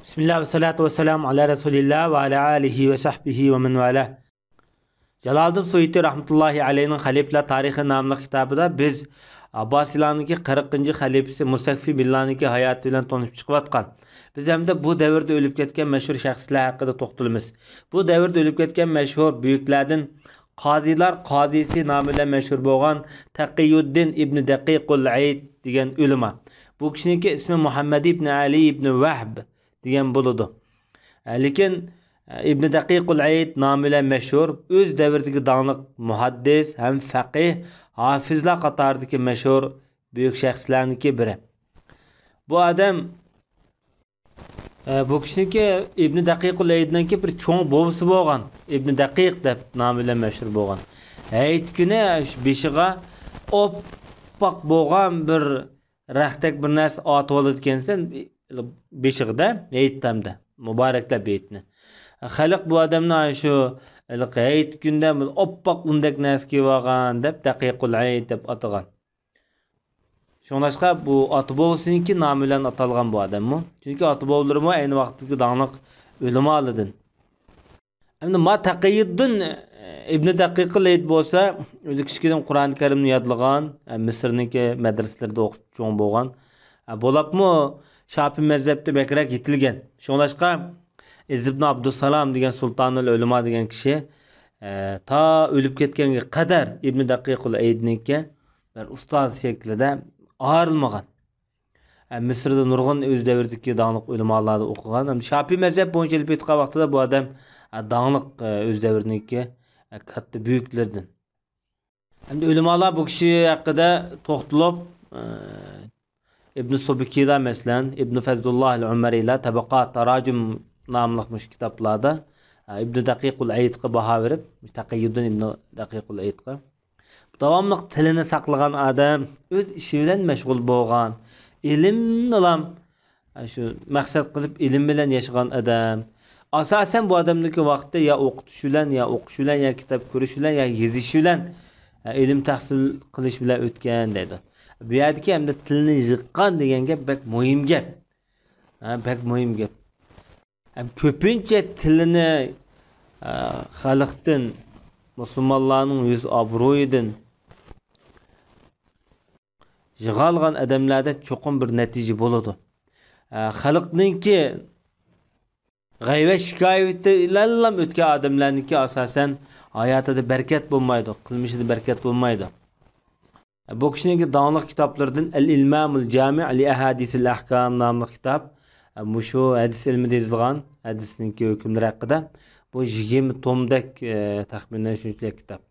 Bismillah ve salatu ve selamu ala Resulillah ve ala alihi ve sahbihi ve men valah. Jaloliddin Suyuti rahmetullahi aleyhinin Halifler Tarihi namlı kitabıda biz Abbasilarnınki 40. halifesi Mustakfi Billah'nınki hayatı bilen tanışıp çıkıvatkan. Biz hem de bu devirde ölüp ketken meşhur şahslar hakkında toxtalımız. Bu devirde ölüp ketken meşhur büyüklerden Qazilar Qazisi namıyla meşhur boğan Taqiyuddin İbn Daqiqul Aid degan ulama. Bu kişininki ismi Muhammed İbn Ali İbn Vahb degan buludu. Lekin İbn Daqiqul Aid namıyla meşhur, öz devirdeki dağınık muhaddis hem faqih, hafizlar qatarındaki meşhur büyük şahslarınki biri. Bu adam bu kişininki İbn Daqiqul Aid'ninki bir çoğun bobusu boğan. İbn Daqiq deb namıyla meşhur boğan. Aid günü beşiğe oppak boğan bir rahtek bir nas atı oldu kendisinden beşiğde Aid tamda. Mübarekler beytini. Xalq bu adamni şu Aid günde oppak undek nas ki boğan deb Daqiqul Aid deb atagan. Şoňlaşqa bu Atıboğlu'nunki namıyla atalgan bu adam mı? Çünkü Atıboğlu'ları mı aynı vaxtdaki dağınık ölümü alıdın. Hem de ma Taqiyuddin İbn Daqiqul Aid bolsa, özü kiçkiden Kur'an-ı Kerimni yadlagan, Mısır'nınki medreselerde okup çoğun bolgan. Bolapmı Şafi mezhepte bekrek yetilgen. Şoňlaşqa İbn Abdussalam degan sultanul ulema degan kişi ta ölüp ketgenge kadar İbn Daqiqul Aid'ninki bir ustaz şeklinde ağırılmagan. Mısır'da nurgun öz devirdeki dağınık ulemalarda okugan. Şafi mezhep boyunca elip etken vaqtida bu adam dağınık öz devirdeki katta büyüklerden. Hem de ulemalar bu kişi hakkında toxtulup İbn Subki'da meselen İbn Fezlullah el-Umari ile Tabaqat Taracim namlıkmış kitaplarda İbn Daqiqul Aid'ga baha verip Taqiyuddin İbn Daqiqul Aid'ga davamlıq tilini saklagan adam, öz işi bilen meşgul bolgan, ilim alam şu maksat kılıp ilim bilen yaşagan adam. Asasen bu adamdaki vaqtda ya okutuş bilen ya okuş bilen ya kitap ko'rish bilen ya yezish bilen ilim tahsil qilish bilen o'tgan dedi. Bu yerdagi hamda tilini yıqqan degan gap bek muhim gap. Bek muhim gap. Ko'pincha tilini xalqdan musulmonlarning yüz obro'yidan yig'algan adamlarda cho'qim bir natija bo'ladi. Xalqninki g'ayvat shikoyatlardan o'tgan odamlarniki asosan hayotida barakat bo'lmaydi, qilmishida barakat bo'lmaydi. Bu kishiningki dağınıq kitaplardan El-İlmamul Jami' li Ahadisil Ahkam namlı kitap. Bu şu hadis ilmida yozilgan, hadisninki hukmlari haqida. Bu 20 tomdak taxminan shunchalik kitap.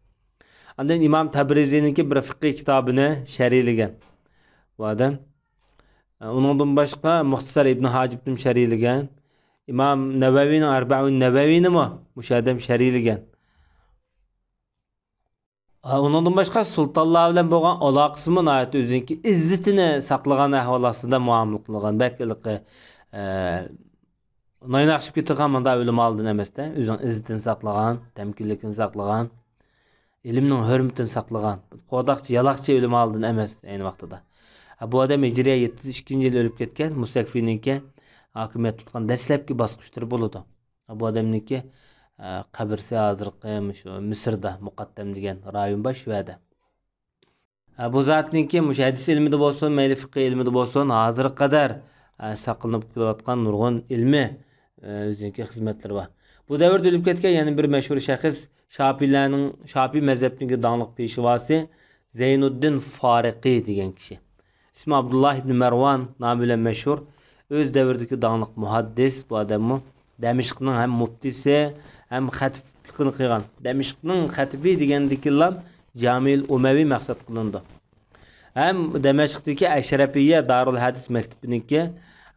Andan İmam Tabrizi'ninki bir fiqh kitabını şerhlegan. Bu adam. Onundan başqa Muxtasar İbn Hacib'nin şerhlegan. İmam Nevevi'nin Arba'un Nevevi'ni mi? Bu adam şerhlegan. Onundan başqa sultanlar bilan bo'lgan aloqasi mı nayat özünki izzetini saqlagan ahvol ostida muomala qilgan. Balki Naynaqshib ketgan manda o'lim aldın emasda, özüň izzetini saqlagan, temkinlikini saqlagan, ilimning hurmatini saqlagan. Qodaqçı, yalaqçı o'lim aldın emas ayni vaqtida. Bu adam Hijriya 72-yil ölüp ketgan, Mustakfininki hokimiyat tutgan dastlabki bosqichlar bo'ladi. Bu adamniki qabrsi hozirgi Misrda Muqaddam degan rayon bosh vada. Bu zatninki hadis ilmida bo'lsin, mayli fiqh ilmida bo'lsin, hozirga qadar saqlanib kelayotgan nurg'un ilmi özünki xizmatları var. Bu devirde ölüp ketken yani bir meşhur şahıs Şafi mezhebindeki dağınık peşivası Zeynuddin Fariqi degan kişi. İsmi Abdullah ibn Mervan namıyla meşhur. Öz devirdeki dağınık muhaddis bu adamı. Demişk'nin hem muftisi hem hatiplikini kıygan. Demişk'nin hatibi degendeki lam Camil Umevi maksat kılındı. Hem Demişk'teki Eşrefiye Darul Hadis mektubindeki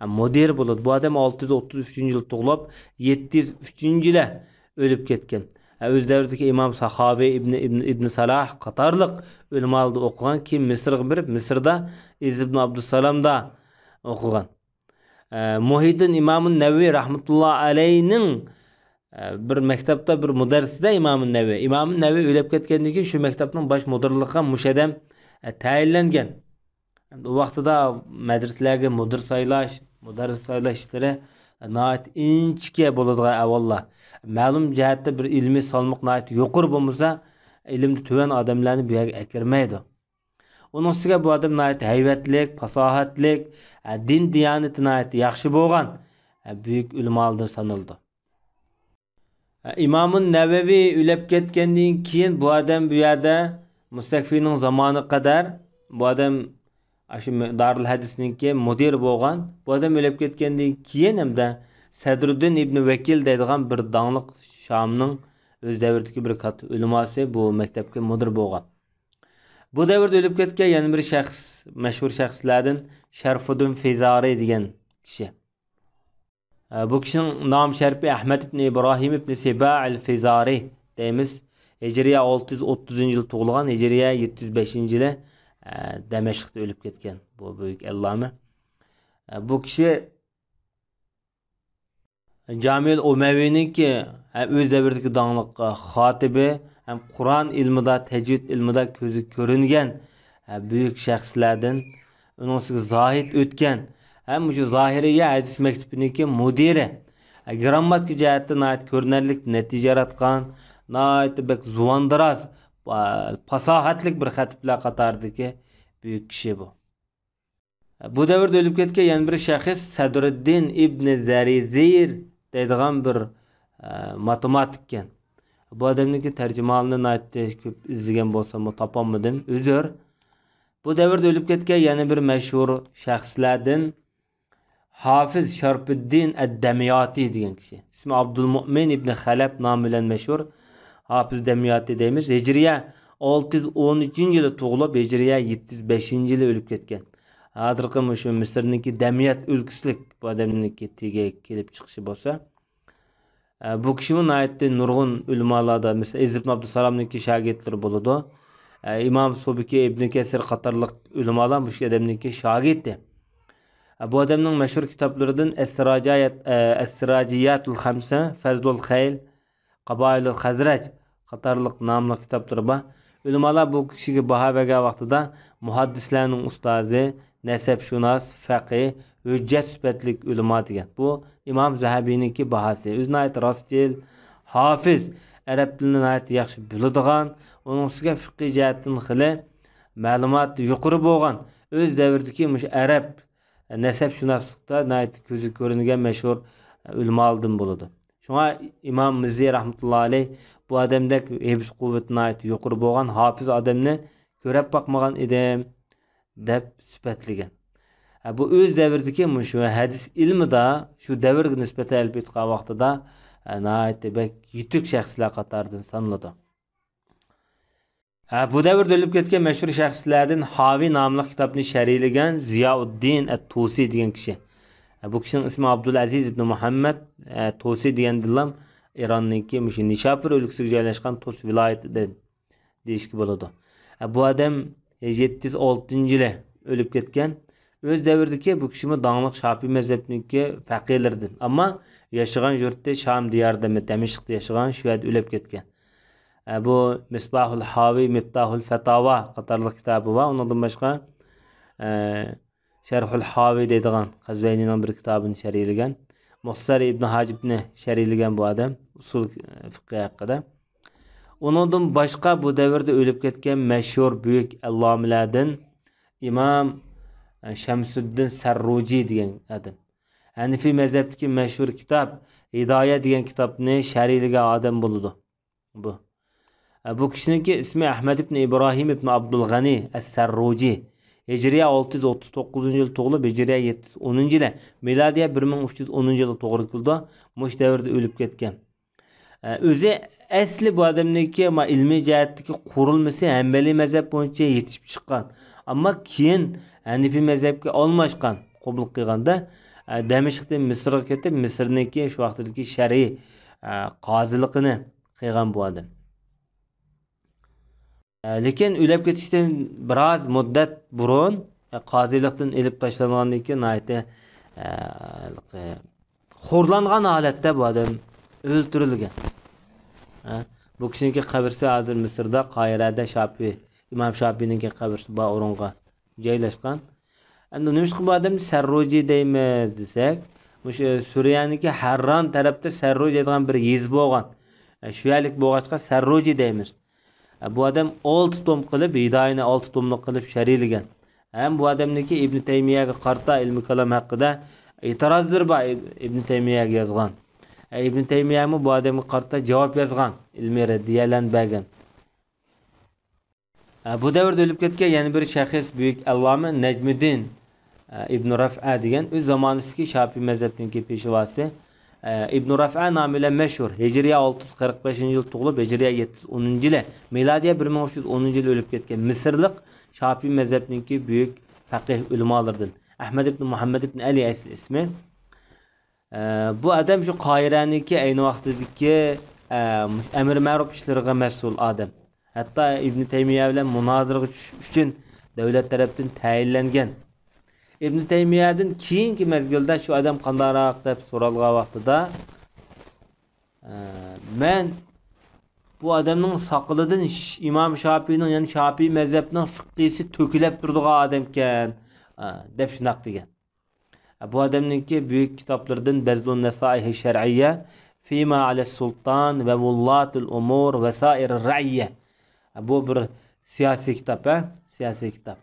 mudir bo'ladi. Bu adam 633-yil tug'ilib, 703-yilda o'lib ketgan. O'z davridagi Imom Sahoviy ibn Salah qatorliq ulamalarda o'qigan, keyin Misrga borib, Misrda ibn Abdussalamda o'qigan. Muhiddin İmam Nevevi rahmetullah aleyhinin bir maktabda bir mudarrisida Imam Nevevi. Imam Nevevi o'lib ketgandan keyin shu maktabning bosh mudirligiga mush adam tayinlangan. O vaqtida madrasalarga mudarris saylash ishlari nayet inchke bo'ladigan avvallah ma'lum jihatda bir ilmiy salmoq nayet yuqur bo'lmasa ilmni tuvan odamlarni bu yerga akirmaydi. Onun ustiga bu odam nayet hayvatlik, fasohatlik, din diyanati nayet yaxshi bo'lgan büyük ulmolardan sanıldı. İmam-ı Nevevi ölüp ketkendiğin keyin bu adam bu yerda Mustakfining zamanı kadar bu adam aşı Darul Hadis'ninki mudir bo'lgan. Bu adam ölüp ketkendiğin keyin hamda Sadruddin ibn Vekil deydigan bir dağınıq Şamning öz davridagi bir katta ulemosi bu maktabga mudir bo'lgan. Bu davrda ölüp ketgan yana bir shaxs, mashhur shaxslardan Sharfuddin Fizari degan kishi. Bu kişinin nom sharifi Ahmad ibn İbrahim ibn Siba al-Fizari deymiz. Hijriya 630-yil tug'ilgan, Hijriya 705-yili Damashqda ölüp ketgan bu büyük allama. Bu kishi Jamil Umayyininki öz davridagi dаңlıq xatibi, hem Kur'an ilmida, tecvid ilmida ko'zi ko'ringan büyük shaxslardan, onun zahid o'tgan, hem şu Zahiriye hadis mektebiniki mudiri, grammatik jihatda nayet ko'rinarli natija yaratgan, nayet bek zuvandiraz, fasohatlik bir xatiblar qatoridagi büyük kishi bu. Bu davrda o'lib ketgan yana bir shaxs Sadruddin ibn Zarizir deydigan bir matematikkan. Bu adamniki tarjimalini nayetda ko'p izlagan bo'lsam topolmadim, uzr. Bu davrda o'lib ketgan yana bir mashhur shaxslardan Hafiz Sharfuddin ad-Damiyati degan kishi. İsmi Abdulmu'min ibn Xalab nomi bilan mashhur. Hafiz Damiyati deymiz. Hijriya 613-yili tug'ilib, Hijriya 705-yili o'lib ketgan. Hozirgi shu Misrniki Damiyat o'lkasilik bu odamniki tege kelib chiqishi bo'lsa, bu kishi nayetda nurg'un ulmolarda, mesela İz ibn Abdussalamniki shogirdlari bo'ladi. İmam Subki ibn Kesir qatorliq ulmolar bu odamniki shogirdi. Bu adamning mashhur kitoblaridan Esrajiyatul Khamsa, Fazlul Khayl, Qabailul Khazraj qatorliq nomli kitoblari bor. Ulmolar bu kishiga baho bergan vaqtida muhaddislarning ustozi, nasabshunos, faqih, hujjat sifatlik ulamo degan. Bu İmam Zahabiyninki bahosi. O'zini ayt rostil, hafiz, arab tilini ayt yaxshi biladigan, uning ustiga fiqh jihatdan xili ma'lumot yuqori bo'lgan, o'z davridagi mush arab nasabshunoslikda nayt ko'zi ko'ringan mashhur ulmolardan bo'ladi. Shunga İmam Mizzi rahmatullohi alayh bu adamdek hibs quvvatni ayt yuqori bo'lgan hafiz odamni ko'rib boqmagan edim deb sifatlagan. Bu öz davridagi shu hadis ilmida shu davrga nisbatan olib o'tgan vaqtida nayt bek yutuq shaxslar qatoridan sanaladi. Bu davrda o'lib ketgan mashhur shaxslardan Havi nomli kitobni sharhlagan Ziyauddin at-Tusi degan kishi. Bu kishining ismi Abdulaziz ibn Muhammad Tusi degan dillam Ironniki shu Nishapur o'lkasiga joylashgan Tus viloyatida deyishki bo'ladi. Bu odam 706-yili o'lib ketgan. Öz davridagi bu kishi dаңlıq Shafiy mazhabiniki faqihlardan, ammo yashagan yurtda Sham diyorida, Damashqda yashagan, shu yerda o'lib ketgan. Bu Misbahul Havi, Miftahul Fatawa qatorliq kitobi va undan boshqa Sharhul Havi deydigan Qazvinining bir kitobini sharhlagan. Muxtasar ibn Hajibni sharhlagan bu odam usul fiqh haqida. Undan boshqa bu davrda o'lib ketgan mashhur buyuk allomalardan İmam Şemsuddin Sarruji degan adam. Hanifiy mazhabdagi mashhur kitob Hidoya degan kitobni sharhlagan odam bo'ladi. Bu kishiningki ismi Ahmad ibn İbrahim ibn Abdul G'ani as-Sarruji. Hijriya 639-yil tug'ilib, Hijriya 710-yili, milodiya 1310-yili to'g'ri keldi. Mush davrda o'lib ketgan. O'zi asli bu odamniki ilmiy jihatdagi qurilmasi Hanbali mazhab bo'yicha yetishib chiqqan. Ammo keyin Hanifiy mazhabga almashgan, qabul qilganda Damashqdan Misrga ketib, Misrniki shu vaqtdagi shar'iy qoziligini qilgan bu odam. Lekin o'lib ketishdan biroz muddat burun qozilikdan elib tashlangandan keyin aytdi xo'rlangan holatda bu odam o'ldirilgan. Bu kishiniki qabrisi hozir Misrda, Qoyirada Shafiy, İmam Shafiyning qabrisi bor o'ringa joylashgan. Endi nima bu odamni Sarruji deymiz desak, Suriyaniki Harran tarafda Sarroji degan bir yez bo'lgan. Shu yerlik bo'lg'achqa Sarroji deymiz. Bu adam 6 tom qilib, Hidoyani 6 tomlik qilib sharhlagan. Ham bu adamniki Ibn Taymiyaga qarta ilmi kalam haqida e'tirozlar bor Ibn Taymiyaga yozgan. Ibn Taymiya bu adamga qarta javob yozgan, ilmiy raddiyalan bergan. Bu davrda o'lib ketgan yana bir shaxs buyuk alloma Najmiddin Ibn Raf'a degan o'z zamonasidagi Shafiy mazhabining peshvosi. Ibn Raf'a nomi bilan mashhur. Hijriya 645-yil tug'ilib, Hijriya 710-yil, milodiya 1310-yil o'lib ketgan Misrlik Shafiy mazhabining buyuk faqih ulamolardan. Ahmad ibn Muhammad ibn Ali asl ismi. Bu adam şu Qohiraniki ayni vaqtdagi amr ma'ruf ishlariga mas'ul odam. Hatta Ibn Taymiya bilan munoziraga tushish uchun davlat tarafdan tayinlangan. Ibn Taymiyadan keyingi mezgilda şu adam qandaroq deb so'ralgan vaqtida men bu adamning saqilidan İmam Shafiyning, ya'ni Shafiy mazhabining fiqhisi to'kilib turadigan odam ekan deb shunaq degan. Bu adamninki büyük kitaplardan Bezlun Nesaihi Şer'iyye, Fima ale Sultan ve Vullatul Umur ve Sair Ra'iyye. Bu bir siyasi kitap, siyasi kitap.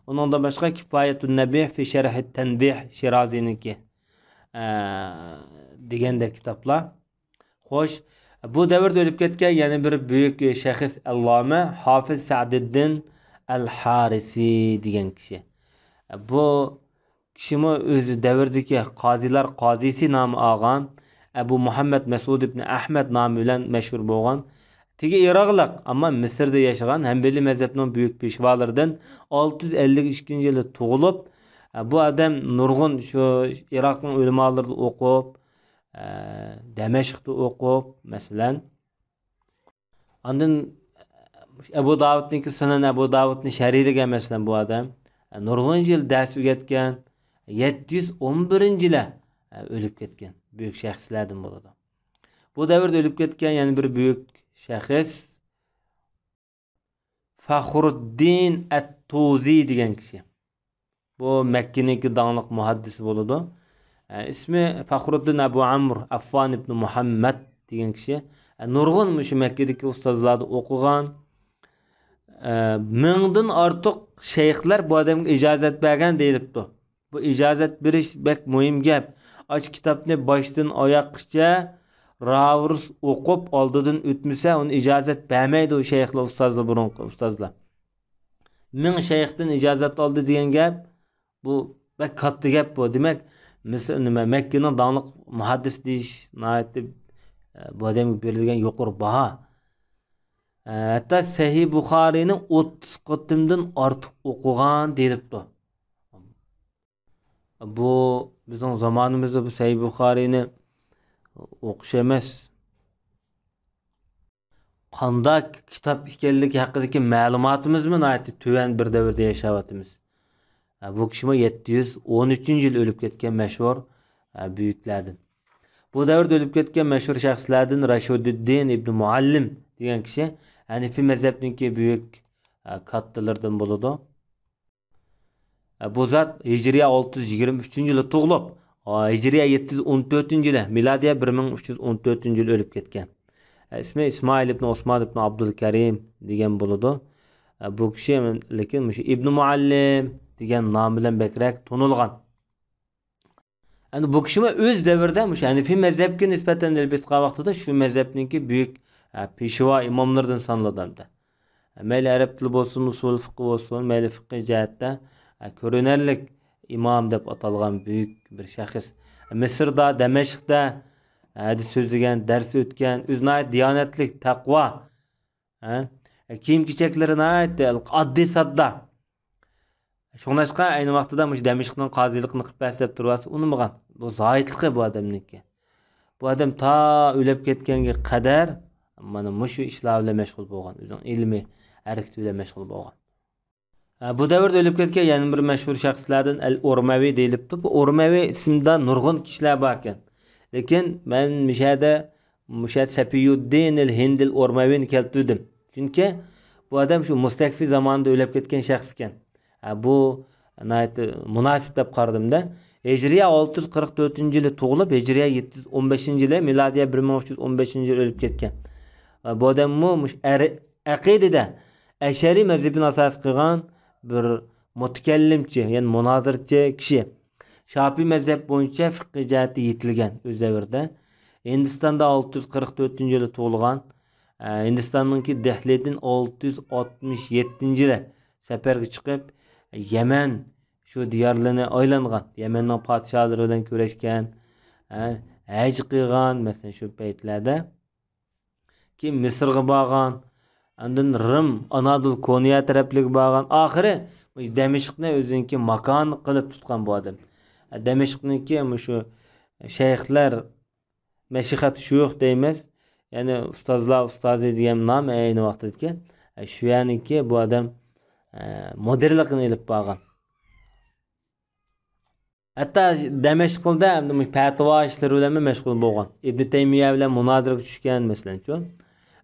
Onun da başka Kifayetun Nebih fi Şerhi Tenbih Şirazi'ninki degen de kitaplar. Hoş, bu devirde ölüp ketken yani bir büyük şahıs Allame Hafız Sa'deddin El-Harisi degen kişi. Bu kişimi özü devirdeki qazilar qazisi namı ağan Ebu Muhammed Mesud ibn Ahmed namı ile meşhur boğan. Tigi Iraklık ama Mısır'da yaşayan Hanbeli mezhebinin büyük peşvalardan 652 yılı tuğulup bu adam nurgun şu Irak'ın ulemalarını okup Demeşk'ta okup mesela andın Ebu Davud'niki Sunan Ebu Davud'un şerhiyle mesela bu adam nurgun yıl ders üretken 711 yıla ölüp ketken büyük şahslardan burada. Bu devirde ölüp ketken yani bir büyük şahıs Fakhruddin et-Tuzi degan kişi. Bu Mekke'ninki dağınık muhaddisi buludu. İsmi Fakhruddin Abu Amr Affan ibn Muhammed degan kişi. Nurgun şu Mekke'deki ustazlarda okugan. Mingdan artık şeyhler bu adamga icazet bergen deyilipti. Bu icazet beriş bek mühim gap. Aç kitapni baştan oyoqgacha Ravurs okup aldıdan ötmüse onu icazet bermeydi o şeyhler ustazlar burunqi ustazlar. Ming şeyhden icazet aldı degan gap bu bek katta gap bu. Demek mesela Mekke'nin dağınık muhaddis deyish nayetli bu adamga berilgan yuqori baho. Hatta Sahih Buxoriyni 30 qatimdan ortiq o'qigan deyilibdi. Bu bizning zamonimizda bu Sahih Buxoriyni o'qish emas. Qanday kitap ekanligi haqidagi ma'lumotimizni nayetli tuvan bir davrda yashayapmiz. Bu kishima 713-yil o'lib ketgan mashhur buyuklardan. Bu davrda o'lib ketgan mashhur shaxslardan Rashiduddin ibn Muallim degan kishi Hanefi mezhebinki büyük kattalardan buludu. Bu zat Hicriya 623 yılı tuğulup, Hicriya 714 yılı, miladiya 1314 yılı ölüp ketken. İsmi İsmail ibn Osman ibn Abdülkerim degan buludu. Bu kişi lekin İbn Muallim degan nom bilan bekrak tunulgan. Yani bu kişi öz devirde Hanefi mezhebga nisbatan elbette vaqtida şu mezhebninki büyük peshvo imomlardan sanıladımdı. Mayli arab tili bo'lsin, usul fiqh bo'lsin, mayli fiqh jihatda ko'rinarlik imom deb atalgan büyük bir shaxs. Misrda, Damashqda hadis so'zlagan, dars o'tgan, o'zini diyonatlik, taqvo, kiyim-kechaklarini aytdi, oddiy sadda. Shunaqqa ayni vaqtida Damashqning qoziligini qilib pasab turibsa, unmagan. Bu zoidligi bu odamniki. Bu odam ta o'lib ketganga qadar mana mushu ishlar bilan mashg'ul bo'lgan, o'zining ilmiy harakati bilan mashg'ul bo'lgan. Bu davrda o'lib ketgan yana bir mashhur shaxslardan Al-Urmavi deyilibdi. Bu Urmavi ismida nurg'un kishilar bor ekan. Lekin men Mushad Safiyuddin al-Hind al-Urmavini keltirdim. Chunki bu odam shu mustakfi zamonida o'lib ketgan shaxs ekan. Bu munosib deb qaradimda. Hijriya 644-yili tug'ilib, Hijriya 715-yili, milodiya 1315-yili o'lib ketgan. Bu odam aqidada Ashari mazhabini asos qilgan bir mutakallimchi, ya'ni munozirchi kishi. Shafiy mazhab bo'yicha fiqh jihati yetilgan o'z davrida. Hindistonda 644-yili tug'ilgan. Hindistonningki Dehlidan 667-yili safarga chiqib, Yaman shu diyorlarni aylangan. Yamanning podsholari bilan ko'rishgan, haj qilgan, masalan shu paytlarda. Keyin Misrga borgan, ondan Rim, Anadolu, Konya tarafliga borgan. Oxiri Damashqni o'ziniki makon qilib tutgan bu odam. Damashqniki shu shayxlar mashihat shuyux deymiz. Ya'ni ustozlar ustozi degan nom ayni vaqtda. Shu yaniki bu odam moderlikni ilib borgan. Hatta Damashqda fatvo ishlari bilan mashg'ul bo'lgan. Ibn Taymiya bilan munoziraga tushgan masalan-chu.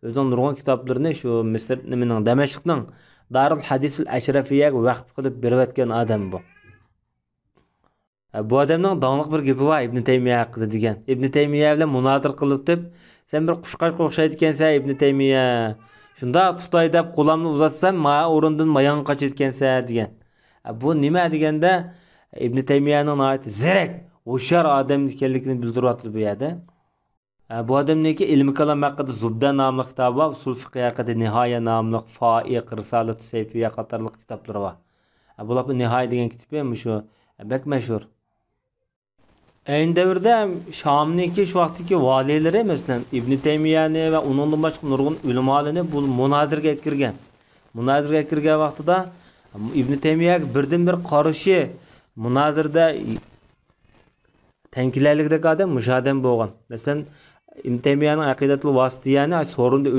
O'zining nurg'un kitoblarini shu Misr nimaning Damashqning Darul Hadis al-Ashrafiyaga vaqf qilib berayotgan odam bu. Bu odamning donglik bir gapi bor Ibn Taymiya haqida degan. Ibn Taymiya bilan munozir qilib deb, sen bir qushqashga o'xshaydi ekansan Ibn Taymiya. Shunda tutay deb qo'limni uzatsam, ma o'rindan mayon qochib ekansan degan. Bu nima deganda Ibn Taymiyaning noyati zirak, o'shar odam ekanligini bildiryapti bu yerda. Bu odamniki ilmi kalom haqida Zubda nomli kitobi va usul fiqh haqida Nihoya nomli Faiq, Risalat Sayfiya qatorli kitoblar bor. Bular bu Nihoya degan kitob shu bak mashhur. Ayni davrda Shomniki shu vaqtdagi valiylari masalan Ibn Taymiyani va uningdan boshqa nurg'un ulamolarni bu munozirga kirgan. Munozirga kirgan vaqtida Ibn Taymiya birdan-bir qarishi munozirda tankilarlikdek odam mushodam bo'lgan. Masalan Ibn Taymiyaning aqidatul vasitiyani so'rinda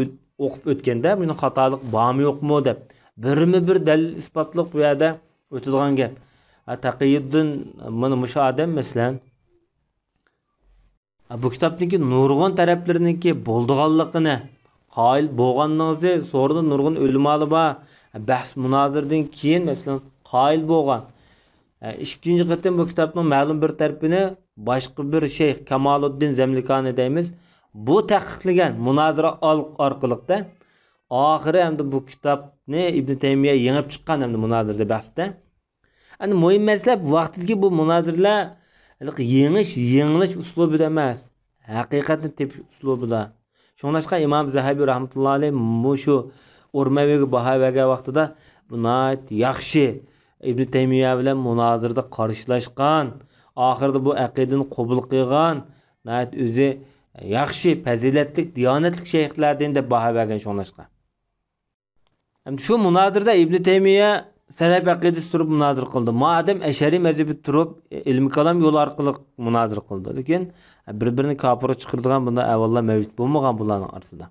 o'qib o'tganda buni xatolik bormi yo'qmi deb birma-bir dalil isbotliq bu yerda o'tadigan gap. Taqiyuddin mana musho odam masalan bu kitobniki nurg'un taraflariniki bo'ldiganligini qoyil bo'lganligingizni so'rida nurg'un ulamolar bor. Bahs munozirdan keyin masalan qoyil bo'lgan. İkinci qatim bu kitobning ma'lum bir tarafini boshqa bir shayx Kamoliddin Zamlikani deymiz. Bu taqiqlagan munozira orqaliqda oxiri hamda bu kitobni Ibn Taymiya yengib chiqqan hamda munozirada bahsda. Ani muhim masala vaqtidagi bu munozirlar yengilish uslubida emas, haqiqatni tepish uslubida. Shuningdek Imom Zahabiy rahmatullohi alayhi shu o'rmaviga baho bergan vaqtida bu yaxshi Ibn Taymiya bilan munozirada qarshilashgan, oxirida bu aqidani qabul qilgan, o'zi yaxshi, fazilatli, diyonatli shayxlardan deb baho bergan shuningdek. Hamda shu munozirada Ibn Taymiya salaf aqidasi turib munozir qildi. Madem Ashari mazhabi turib ilmi kalom yo'li orqali munozir qildi. Lekin bir-birini kofir chiqaradigan bunda avvallar mavjud bo'lmagan bularning orasida.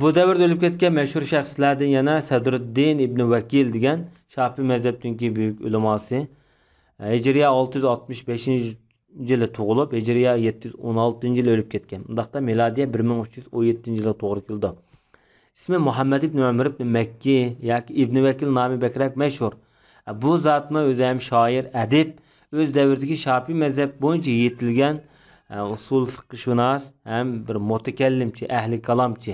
Bu davrda o'lib ketgan mashhur shaxslardan yana Sadruddin ibn Vakil degan Shafiy mazhabidagi buyuk ulamosi. Hijriya 665-yili tug'ilib, Hijriya 716-yili o'lib ketgan. Undaqda milodiya 1317-yilga to'g'ri keldi. İsmi Muhammed ibn Umar ibn Mekki yoki Ibn Vakil nomi bakrak mashhur. Bu zotni o'zi ham shoir, adib, o'z davridagi Shafiy mazhab bo'yicha yetilgan usul fiqhshunos ham bir mutakallimchi, ahli kalomchi.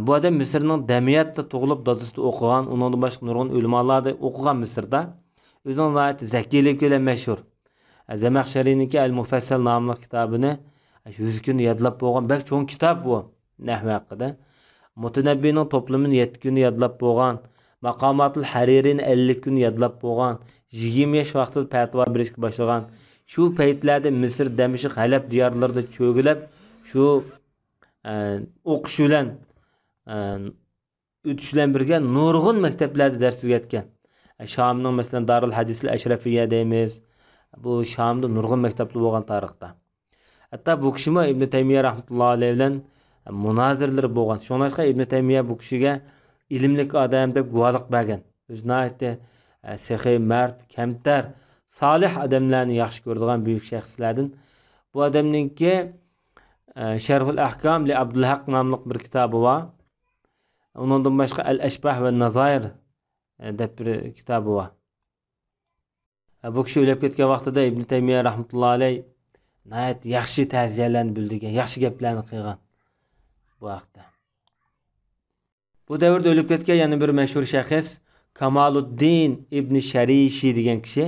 Bu odam Misrning Damiyatda tug'ilib, dadasida o'qigan, undan boshqa nurg'un ulamolarda o'qigan Misrda. O'zining zoti zakiyligi bilan mashhur. Zamaxshariyning Al-Mufassal nomli kitobini 100 kun yodlab bo'lgan, bak cho'ng kitob bu nahv haqida. Mutanabbining to'plamini 7 kun yodlab bo'lgan, Maqomatul Haririni 50 kun yodlab bo'lgan, 20 yosh vaqtida fatvo berishga boshlagan. Shu paytlarda Misr, Damashq, Halab diyorlarida cho'gilib, shu o'qish bilan o'tish bilan birga nurg'un maktablarda dars o'rgatgan. Shomning masalan Darul Hadis al-Ashrafiya deymiz. Bu Shomda nurg'un maktablar bo'lgan tarixda. Hatto bu kishimi Ibn Taymiya rahmatullohi alayhi bilan munozirlar bo'lgan. Shuningdek Ibn Taymiya bu kishiga ilmlik odam deb guvohlik bergan. O'zini aytdi, sehiy, mard, kamtar, solih odamlarni yaxshi ko'radigan buyuk shaxslardan. Bu odamningki Sharhul Ahkam li Abdul Haq nomli bir kitobi bor. Undan boshqa Al-Ashbah va Nazair deb bir kitobi bor. Bu kishi o'lib ketgan vaqtida Ibn Taymiya rahmatullohi alayh nayet yaxshi ta'ziyalarni bildirgan, yaxshi gaplarni qilgan bu haqda. Bu davrda o'lib ketgan yana bir mashhur shaxs Kamaluddin ibn Sharishi degan kishi.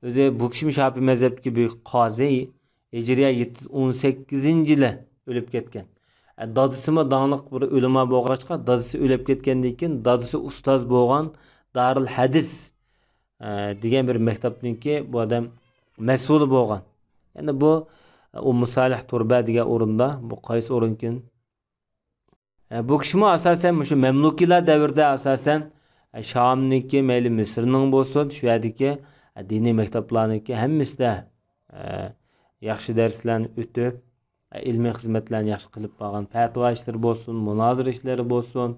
O'zi bu kishi Shafiy mazhabidagi buyuk qozi, Hijriya 718-yili o'lib ketgan. Dadisimi dağlıq bir ölüma bo'lg'achqa, dadisi o'lib ketgandan keyin dadisi ustoz bo'lgan Darul Hadis degan bir maktabniki bu odam mas'uli bo'lgan. Endi bu Salih Turba degan o'rinda, bu qaysi o'rinkin? Bu kishi asosan shu Mamlukiylar davrida asosan Shamniki, mayli Misrning bo'lsin, shu yerdagi diniy maktablarniki hammasida yaxshi darslarni o'tib, ilmiy xizmatlarni yaxshi qilib bo'lgan, fatvo ishlari bo'lsin, munozir ishlari bo'lsin,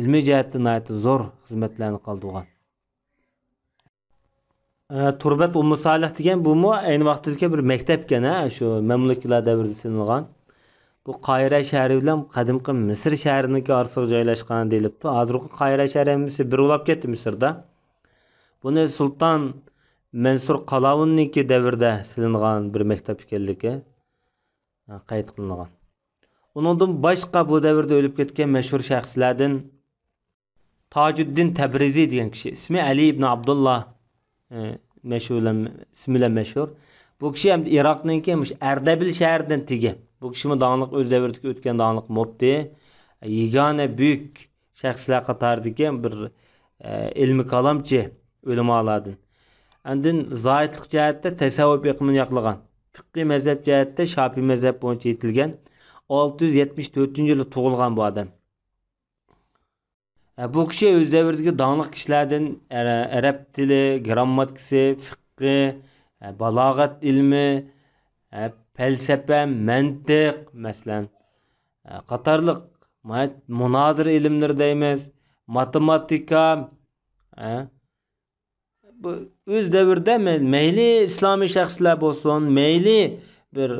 ilmiy jihatdan zo'r xizmatlarni qildigan. Turbat Salih degan bu ayni vaqtdagi bir maktabkan, shu Mamlukiylar davrida sinilgan. Bu Qayra shahri bilan qadimgi Misr shahriniki orasiga joylashgan deyilibdi. Hozirgi Qayra shahri bir ulab ketdi Misrda. Buni Sultan Mansur Qalavunninki davrida silingan bir maktab ekanligi qayd qilingan. Uningdan boshqa bu davrda o'lib ketgan mashhur shaxslardan Tajuddin Tabrizi degan kishi, ismi Ali ibn Abdullah ismi bilan mashhur. Bu kishi ham Iroqninki Ardabil shahridan tegi. Bu kishi dağlıq o'z davridagi o'tgan dağlıq mufti, yegona buyuk shaxslar qatoridagi bir ilmi kalamchi ulamalardan. Andin zoitlik jihatda tasavvuf iqimini yoqlagan. Fiqhiy mazhab jihatda Shafiy mazhab bo'yicha yetilgan. 674-yili tug'ilgan bu odam. Bu kishi o'z davridagi dağlıq kishilardan arab tili, grammatikasi, fiqhi, balog'at ilmi, felsefe, mantiq, masalan, qatorliq munozir ilmlar deymiz, matematika, bu o'z davrida mayli islomiy shaxslar bo'lsin, mayli bir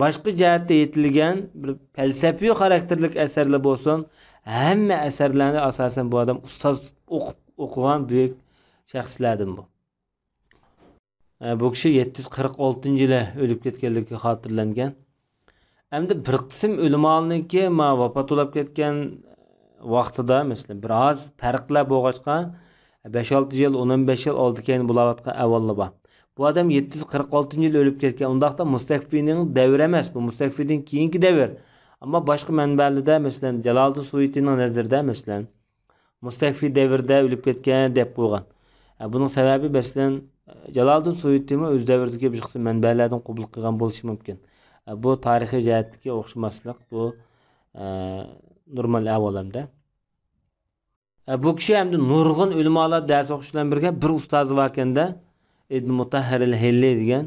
boshqa jihatda yetilgan bir falsafiy xarakterlik asarlar bo'lsin, hamma asarlarni asosan bu odam ustoz o'qigan buyuk shaxslardan bu. Bu kishi 746-yili o'lib ketganligi xotirlangan. Endi bir qism ulamolarniki vafot bo'lib ketgan vaqtida, masalan, biroz farqlar bo'lg'achqa 5-6 yil, 15 yil oldi keyin bo'layotgan avvallar bor. Bu odam 746-yil o'lib ketgan. Undaqda Mustakfining davri emas, bu Mustakfidan keyingi davr. Ammo boshqa manbalarda, masalan, Jaloliddin Suyutining nazarida, masalan, Mustakfi davrida o'lib ketgan deb qo'ygan. Buning sababi masalan Jaloliddin Suyuti o'z davridagi bir qism manbalardan qabul qilgan bo'lishi mumkin. Bu tarixiy jihatga o'xshamaslik, bu normal ahvolamda. Bu kishi hamda nurg'un ulamolar dars o'qish bilan birga bir ustozi bor ekanda, Ibn Mutahhar al-Hilli degan.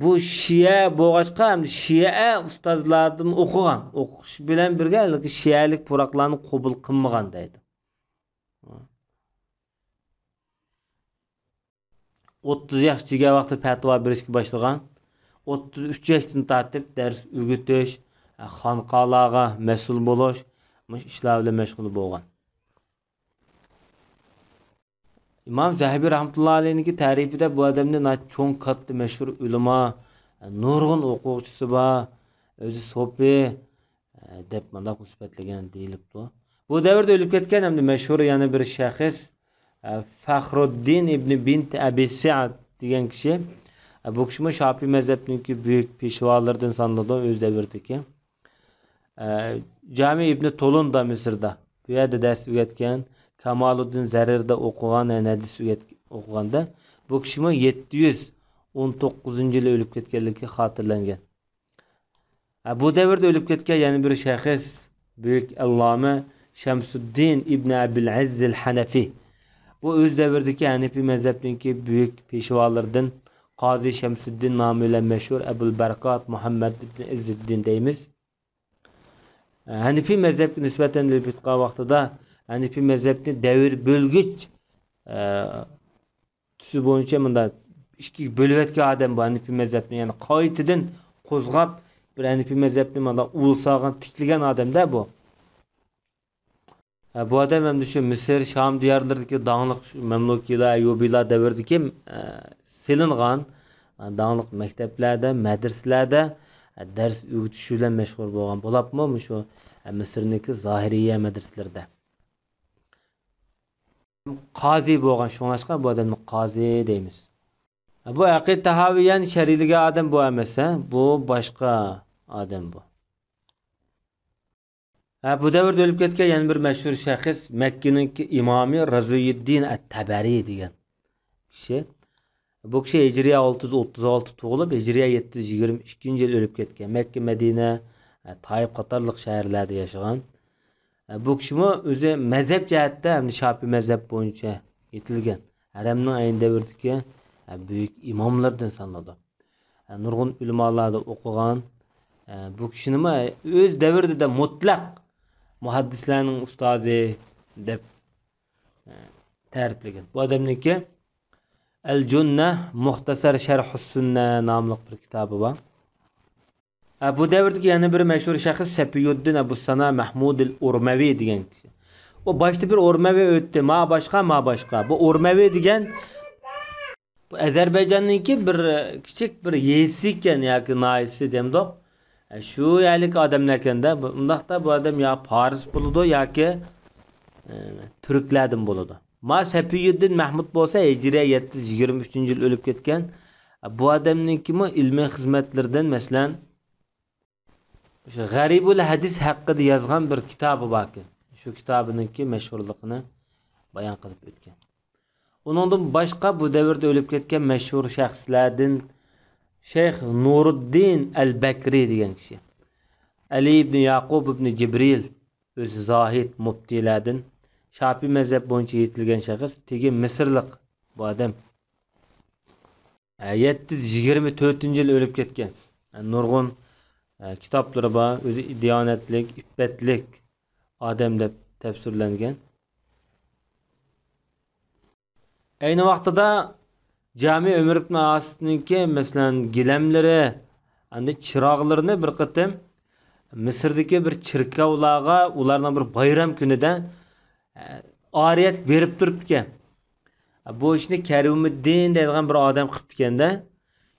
Bu Shia bo'g'achqa hamda Shia ustozlardan o'qigan, o'qish bilan birga Shialik puroqlarni qabul qilmagan deydi. 30 yoshga vaqtda fatvo berishga boshlagan. 33 yoshdan tortib dars o'rgatish, xonqalarga mas'ul bo'lish, ishlar bilan mashg'ul bo'lgan. İmam Zahabi rahmetullohi alayhiniki tarifida bu odamning cho'ng katta mashhur ulamo, nurg'un o'quvchisi bor, o'zi so'pi deb mana sifatlagan deyilibdi. Bu davrda o'lib ketgan hamda mashhur yana bir shaxs Fakhruddin ibn Bint Abi Sa'd degan kishi. Bu kishi Shafiy mazhabiniki buyuk peshvolaridan sanaladi o'z davridagi. Jami ibn Tolun da Misrda bu yerda dars o'rgatgan. Kamaluddin Zarirda o'qigan, hadis o'qiganda bu kishi 719-yili o'lib ketganligi xotirlangan. Bu davrda o'lib ketgan yana bir shaxs buyuk alloma Shamsuddin ibn Abil Azz al-Hanafi. Bu o'z davridagi Hanafiy mazhabiniki buyuk peshvolaridan Qozi Shamsuddin nomi bilan mashhur Abul Barakat Muhammad ibn Izzuddin deymiz. Hanafiy mazhabga nisbatan o'lib ketgan vaqtida Hanafiy mazhabni davr bo'lgich tusi bo'yicha bunda ikki bo'lib o'tgan odam bu Hanafiy mazhabni, ya'ni qoyitidan qo'zg'ab bir Hanafiy mazhabni mana ulsag'an, tiklagan odamda bu. Bu adam hem de şu Mısır, Şam diyarlarındaki dağınık Memlukiler, Eyyubiler devirdeki silingan dağınık mekteplerde, medreselerde ders öğütüşüyle meşgul bolgan. Bolapmı şu Mısır'daki Zahiriye medreselerde. Qazi bolgan şoňlaşqa bu adamny qazi deymiz. Bu Aqid Tahaviyan şerilige adam bu emas, bu başka adam bu. Bu devirde ölüp ketken yani bir meşhur şahıs Mekke'nin imamı Razıyuddin et-Tabari degan kişi. Bu kişi Hicriye 636 tugulup Hicriye 722 yıl ölüp ketken. Mekke, Medine, Tayyip qatarlıq şehirlerde yaşagan. Bu kişi özü mezhep cəhətdə hem de Şafi mezhep boyunca yetilgen. Haremnin ayın devirdeki büyük imamlardan sanıldı. Nurgun ulemalarda okugan. Bu kişinin öz devirde de mutlak muhaddislerinin ustazı dep tariflegan. Bu adamniki El-Cunne Muhtasar Şerhus Sünne namlı bir kitabı var. Bu devirdeki yani bir meşhur şahıs Sepiyuddin Ebu Sana Mahmud el-Urmevi degan kişi. O başta bir Urmevi öttü. Ma başka. Bu Urmevi degan bu Azerbaycan'ınki bir küçük bir yesikken yakın naisi demdi. Şu yalik adamlarken de bundaqda bu adam ya Paris buludu ya ki Türklerden buludu. Ma Sepiyuddin Mahmud bolsa Hicriye 723 yıl ölüp ketken. Bu adamnınki mi ilmi hizmetlerden mesela Garibul Hadis hakkında yazgan bir kitabı bakın. Şu kitabınınki meşhurluğunu bayan kılıp ötken. Onundan başka bu devirde ölüp ketken meşhur şahslardan Şeyh Nuruddin el-Bekri degan kişi. Ali ibn Yaqub ibn Cibril öz zahid muftilerden Şafi mezhep boyunca yetilgen şahıs. Tegi Mısırlık bu adam. 724 yıl ölüp ketken. Nurgun kitapları var. Özü diyanetlik, iffetlik adam dep tefsirlengen. Aynı vaqtida Cami Ömür ibn As'ninki mesela gilemleri, hani çırağlarını bir kıtım Mısır'daki bir çirkavlağa ulardan bir bayram günüde ariyet verip durup ki. Bu işini Kerimuddin deydigan bir adam qıptı kende.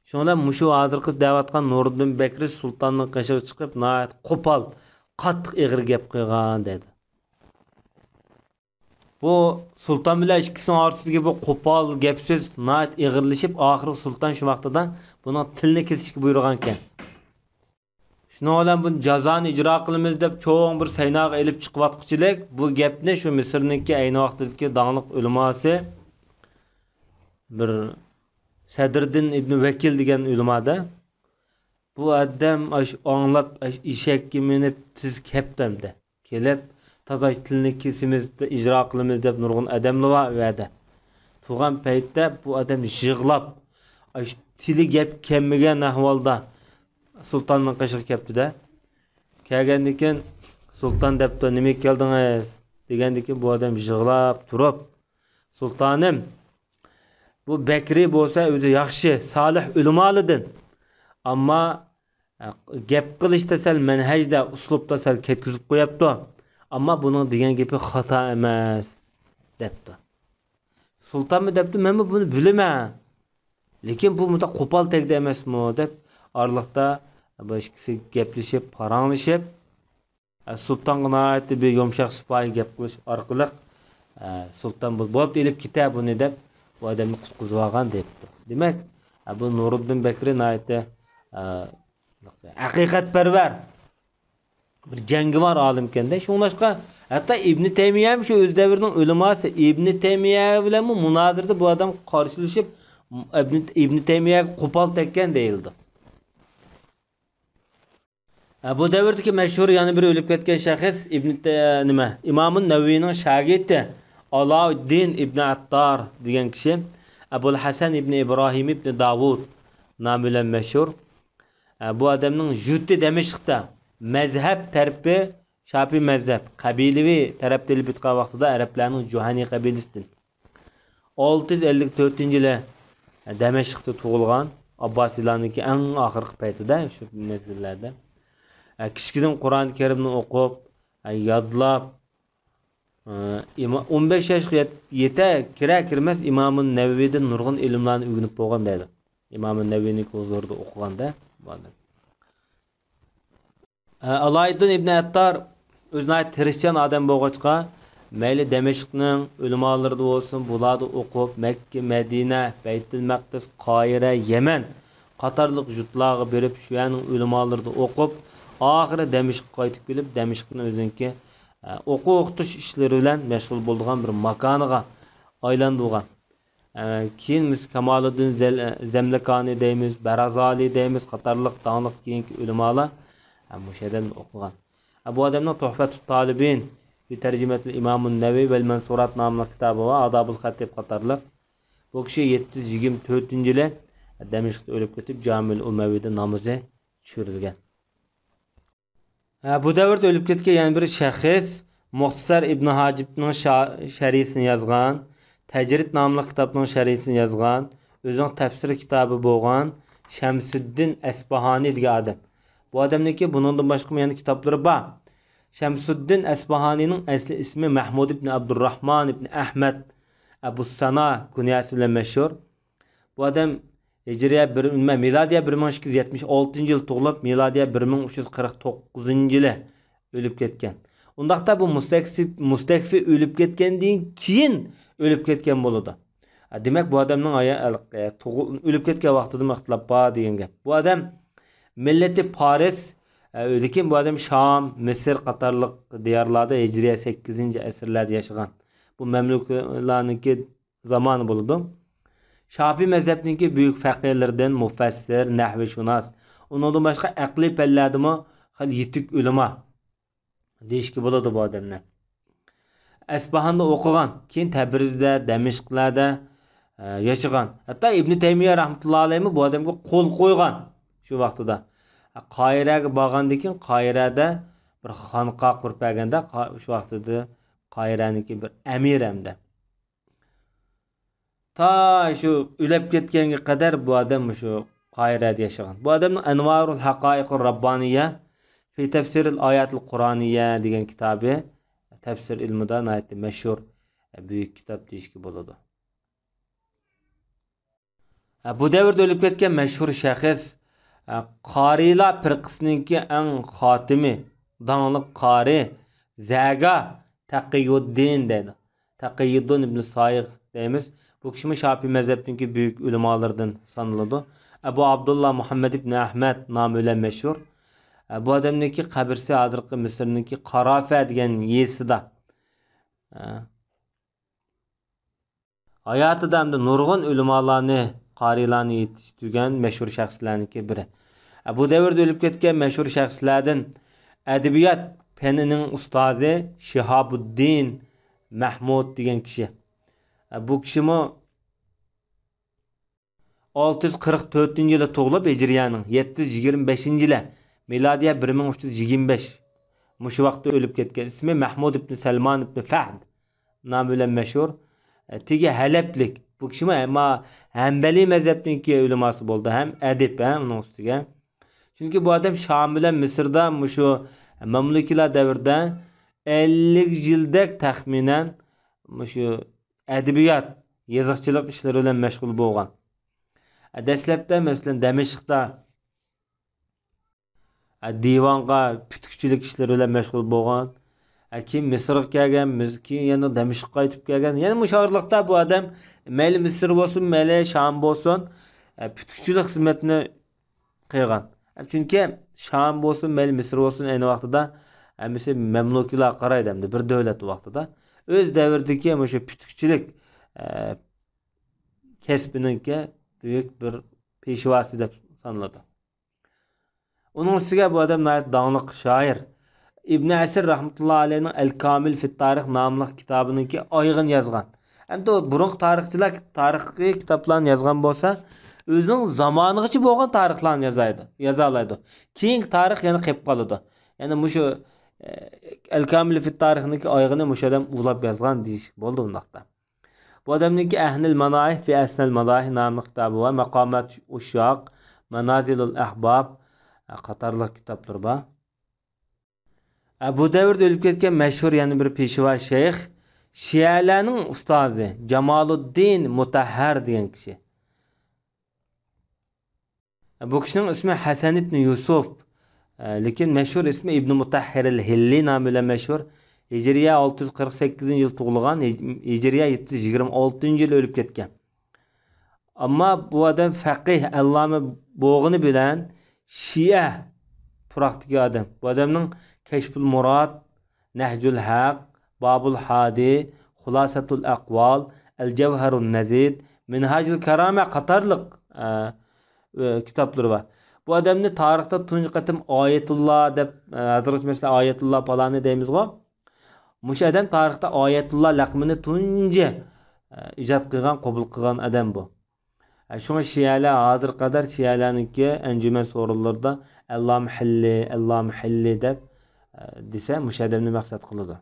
Şonda muşu hazırkı davatkan Nuruddin Bekri Sultan'ın qaşığı çıkıp nayet qopal, qattiq egir gep qıygan dedi. Bu Sultan bilen ikisinin arasındaki bu qopal gep söz nayet egirleşip ahir Sultan şu vaqtida bunun tilini kesishga buyurganken. Şunu olan bu cazanı icra qılımız dep çoğun bir saynağı elip çıkıvatqıçılık bu gepni şu Mısır'nınki aynı vaqtdaki dağınık uleması bir Sadriddin İbn Vekil degan ulemada bu adam anlap işek minib tiz keptemde kelip taza tilini kesimiz icra qılımız dep nurgun adamlar var vada. Tuğan paytda bu adam yığlap tili gep kemmigen ahvalda Sultanın qaşığı kepti de. Kelgendikin Sultan depti nime keldiniz degendikin bu adam yığlap turup Sultanım bu Bekri bolsa özü yaxşı, salih ulemalıdın. Amma gep qilishda sal manhajda, uslubda sal ketkizib qo'yapti. Amma bunun degan gepi xata emas depti. Sultan mı depti, men bunu bilaman. Lekin bu muta qo'pol tegdi emasmi deb arliqda boshqasi geplashib, paranglashib Sultan gına aytdi bir yumshoq sipoyi gap qilish orqali Sultan bo'lib elib keta buni deb bu adamı qutquzib olgan debdi. Demek bu Nuruddin Bekri nayeti haqiqatparvar bir jangivar olimken de şunlaşqa hatta İbn Teymiye ham şu öz devrinin uleması İbn Teymiye bilen munazirde bu adam qarşılaşıp İbn Teymiye qo'pol tekkan deyildi. Bu devrdeki meşhur yani bir ölüp ketken şahıs İmam-ı Nevevi'nin şagirdi Alauddin İbn Attar degan kişi Abul Hasan İbn İbrahim İbn Davud namıyla meşhur. Bu adamın jütti Demişk'ta mezhep terpi Şafi mezhep kabilevi tarafdeli bitqa vaqtida Araplarning Juhani kabilesidir. 654 yılı Demişk'ta tug'ilgan Abbasilarniki eng oxirgi paytida shu mezgillarda. Kichkina Qur'oni Karimni o'qib, yodlab 15 yaşga yete kirmez İmam-ı Nevevi'den nurgun ilimlerini öğrenip boğan deydi. İmam-ı Nevevi'nin huzurida o'qiganda bu adam. Alaydin ibn Attar o'zini tirishchan odam bo'lg'achqa, mayli Damashqning ulamolarida bo'lsin, bularni o'qib, Makka, Madina, Baytul Maqdis, Qoira, Yaman qatorliq yurtlarga berib, shu yerning ulamolarida o'qib, oxiri Damashqqa qaytib kelib, Damashqning o'ziniki o'quv o'qitish ishlari bilan mashg'ul bo'lgan bir makoniga aylantirgan. Keyin biz Kamoliddin Zamlakani deymiz, Barazali deymiz, qatorliq taniq keyingi ulamolar bu şeyden o'qigan. Bu adamning Tuhfatut Talibin fi tarjimatil İmam-ı Nevevi vel Mensurat nomli kitobi va Adabul Xatib qatorliq. Bu kishi 724-yili Damashqda o'lib ketib, Jamil Umaviyda namozi tushirilgan. Bu davrda o'lib ketgan yana bir shaxs Muxtasar ibn Hajibning sharhisini yozgan, Tajrid nomli kitobning sharhisini yozgan, o'zining tafsir kitobi bo'lgan Shamsiddin Asbahani degan odam. Bu adamniki bundan başqa yana kitapları var. Şemsuddin Esbahani'nin asli ismi Mahmud ibn Abdurrahman ibn Ahmed Abu Sana kunyası ile meşhur. Bu adam Hicriye miladiye 1276 yıl doğulup miladiye 1349 yılı ölüp ketken. Ondaqda bu mustakfi ölüp ketkendiğin keyin ölüp ketken boludu. Demek bu adamın ölüp ketken vaxtida ixtilaf var degan gap. Bu adam milleti Paris, lekin bu adam Şam, Mısır qatorliq diyarlarda Hicriye 8. asrlarda yaşagan. Bu Memluklarniki zamanı bo'ldi. Şafi mezhebiniki büyük faqihlardan mufassir, nahvishunos. Undan başqa aqli palladimi xil yetuk ulama deyishki bo'ladi bu odamlar. Asbahanda o'qigan, keyin Tabrizda, Damashqlarda yaşagan. Hatta İbn Taymiye rahmetullahi alayhi bu odamga qo'l qo'ygan shu vaqtida. Qoiraga borgandan keyin Qoirada bir xonqa qurib berganda shu vaqtida Qoiraniki bir amir hamda. Ta shu o'lib ketganga qadar bu odam shu Qoirada yashagan. Bu odamning Anvarul Haqaiqur Rabbaniya fi tafsiril ayatil Qur'aniya degan kitobi tafsir ilmida nihoyatda mashhur büyük kitap deyishki bo'ladi. Bu davrda o'lib ketgan mashhur shaxs Qarilar firqasininki eng xotimi, danliq qari Zaga Taqiyuddin dedi. Taqiyuddin ibn Sayiq deymiz. Bu kishi Şafi mezhebinki büyük ulamalardan sanıldı. Abu Abdullah Muhammed ibn Ahmed nomi bilan mashhur. Bu adamniki qabrsi hozirgi Misrniki Qarafa degan yesida. Hayotida hamda nurg'un ulamolarni, qarilarni yetishtirgan mashhur shaxslarniki biri. Bu davrda o'lib ketgan mashhur shaxslardan adabiyot fanining ustozi Shihabuddin Mahmud degan kishi. Bu kishimi 644-yili tug'ilib Hijriyaning 725-yili miladiya 1325 mushu vaqtda o'lib ketgan. İsmi Mahmud ibn Salman ibn Fahd nomi bilan mashhur. Tegi Haleplik. Bu kishimi ama Hanbali mezhebiniki ulamosi bo'ldi, ham adib uning ustiga. Chunki bu adam Şam bilan Misrda mushu mamluklar davrida 50 yildak taxminan mushu adabiyot, yoziqchilik ishlari bilan mashg'ul bo'lgan. Dastlabda masalan Damashqda divonga putukchilik ishlari bilan mashg'ul bo'lgan. Keyin Misrga kelgan, keyin yana Damashqqa qaytib kelgan. Yana mushoirlikda bu odam mayli Misr bo'lsin, mayli Sham bo'lsin, putukchilik xizmatini qilgan. Chunki Sham bo'lsin, mayli Misr bo'lsin, ayni vaqtida hamisi mamluklar qaraydi hamda bir davlat vaqtida o'z davridagi o'sha putukchilik kasbiningki büyük bir peshvosi deb sanaladi. Onun ustiga bu odam dağınıq şair. İbn Asir rahmetullahi alayhining El-Kamil fi Tarix nomli kitobininki oyg'in yozgan. Endi burun tarixchilar tarixiy kitoblarni yozgan bo'lsa, o'zining zamonigacha bo'lgan tarixlarni yoza oladi. Keyingi tarix yana qolib qoladi. Ya'ni mushu El-Kamil fi Tarixniki oyg'ini mushu odam ulab yozgan deyish bo'ldi undaqda. Bu odamniki Ahnil Manahih fi Asnal Madahih nomli kitobi va Maqomat Ushaq, Manazilul Ahbab qatorliq kitoblar bor. Bu davrda o'lib ketgan mashhur yana bir peshvo shayx Shialarning ustozi Jamoluddin Mutahhar degan kishi. Bu kishining ismi Hasan ibn Yusuf, lekin mashhur ismi Ibn Mutahhir al-Hilli nomi bilan mashhur. Hijriya 648-yil tug'ilgan, Hijriya 726-yil o'lib ketgan. Ammo bu odam faqih, alloma bo'lg'ini bilan Shia turoqdagi odam. Bu odamning Kashful Murad, Nahjul Haq, Babul Hadi, Xulasatul Aqval, Al-Jawharun Nazid, Minhajul Karama qatorliq kitoblari var. Bu odamni tarixda tunji qatim Oyatulloh deb hozircha mesela Oyatulloh paloni deymizmi? Mush adam tarixda Oyatulloh laqabini tunji ijod qilgan, qabul qilgan odam bu. Şuna Şialar hozir qadar Şialarniki anjuman so'rovlarda Allah muhalli deb desa mush odamni maqsad qiladi.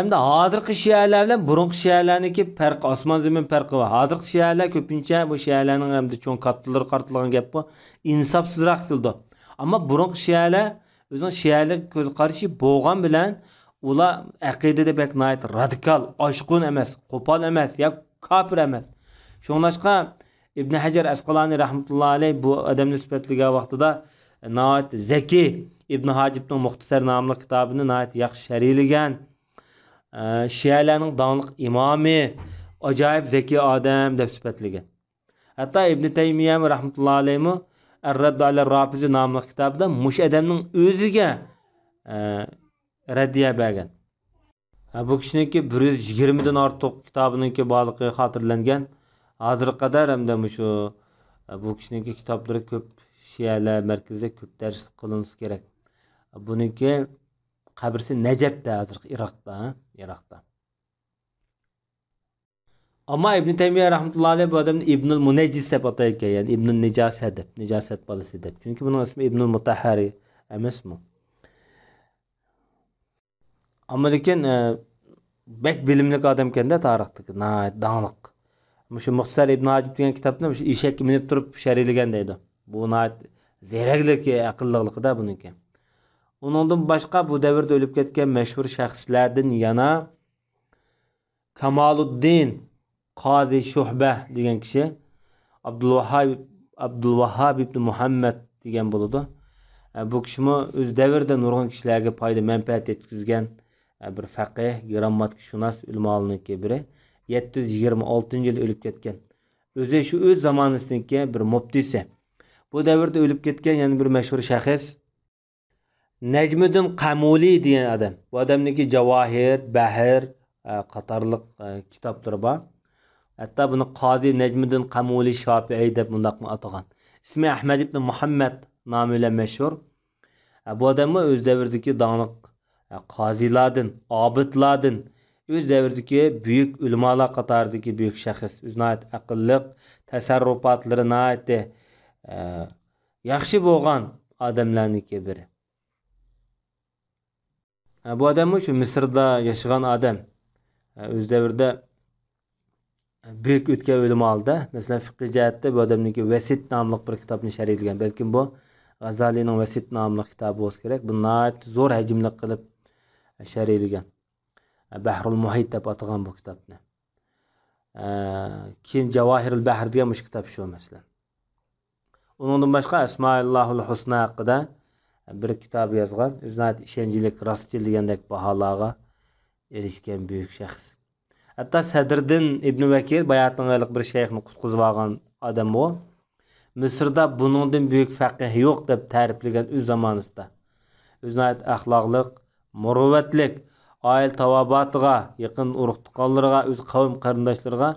Endi hozirgi Şialar bilan burungi Şialarniki farqi osmon zamin farqi bor. Hozirgi Şialar ko'pincha bu Şialarning hamda cho'ng kattalar qartilgan gap bu. İnsofsizroq qildi. Ammo burungi Şialar o'zining Şialik ko'z qarashi bo'lgan bilan ular aqidada bek nayt radikal, oshqun emas, qo'pol emas, ya kafir emas. Şoňlaşqa İbn Hajar Asqalani rahmetullah alayh bu odamni sifatlagan vaqtida nayt zaki İbn Hajibning Muxtasar nomli kitobini nayt yaxshi sharhlaygan. Şialarning donliq imomi, ajoyib zaki odam deb sifatlagan. Hatto Ibn Taymiya rahmetullah alayh Ar-Radd ala Rafizi nomli kitobida mush odamning o'ziga raddiya bergan. Bu kishiniki 120 dan ortiq kitobiniki borligi xotirlangan. Hozir qadar hamda shu bu kishiniki kitoblari ko'p Shialar markazida ko'p dars qilinishi kerak. Buniki qabrisi Najabda, hozir Iroqda. Amma İbn Taymiya rahmetullah alayh bu odamni İbnul Munajjis deb atayotgan, ya'ni İbnul Nijasat deb, Nijasat bolasi deb. Chunki buning ismi İbnul Mutahhari emasmi? Amma lekin bek bilimli odam ekanda tarixdagi, daniq. Shu Muxtasar Ibn Hajib degan kitobni shu eshakka minib turib sharhlagan deydi. Bu zerakligi, aqlliligida buniki. Uningdan boshqa bu davrda o'lib ketgan mashhur shaxslardan yana Kamaluddin Qazi Shuhba degan kishi, Abdulvahhab ibn Muhammad degan bo'ladi. Bu kishimi o'z davrida nurg'un kishilarga foyda manfaat yetkazgan bir faqih, grammatikashunos ulmolarniki biri. 726-yil o'lib ketgan. O'zi shu o'z zamonisidagi bir muftisi. Bu davrda o'lib ketgan yana bir mashhur shaxs Najmiddin Qamuli degan odam. Bu odamniki Javohir, Bahr qatorliq kitoblari bor. Hatta buni Qozi Najmiddin Qamuli Shofiiy deb mundaq atagan. İsmi Ahmad ibn Muhammad nomi bilan mashhur. Bu odamni o'z davridagi doniq qozilardan, obidlardan, o'z davridagi buyuk ulamolar qatoridagi buyuk shaxs. O'zinat aqlliq, tasarrufatlari naytdi yaxshi bo'lgan odamlarniki biri. Bu odam shu Misrda yashagan odam. O'z davrida büyük o'tgan o'lim oldi. Masalan, fiqh jihatda bu odamniki Vasit nomli bir kitobni sharhlagan. Balkim bu G'azalining Vasit nomli kitobi bo'lsa kerak. Bu nayt zo'r hajmli qilib sharhlagan. Bahrul Muhit deb atagan bu kitobni. Keyin Javohirul Bahr degan mush kitob shu masalan. Uningdan boshqa Asmaullohul Husna haqida bir kitob yozgan. O'zinat ishonchlik, rostchil degandek baholarga erishgan buyuk shaxs. Hatta Sadriddin ibn Vakil bayatıngalık bir şeyhni qutqizib olgan odam bu. Misrda buningdan buyuk faqih yo'q deb ta'riflagan o'z zamonida. O'zini axloqliq, muruvvatlik, oil tavobotiga, yaqin urug' tuqqanlarga, o'z qavm qarindoshlariga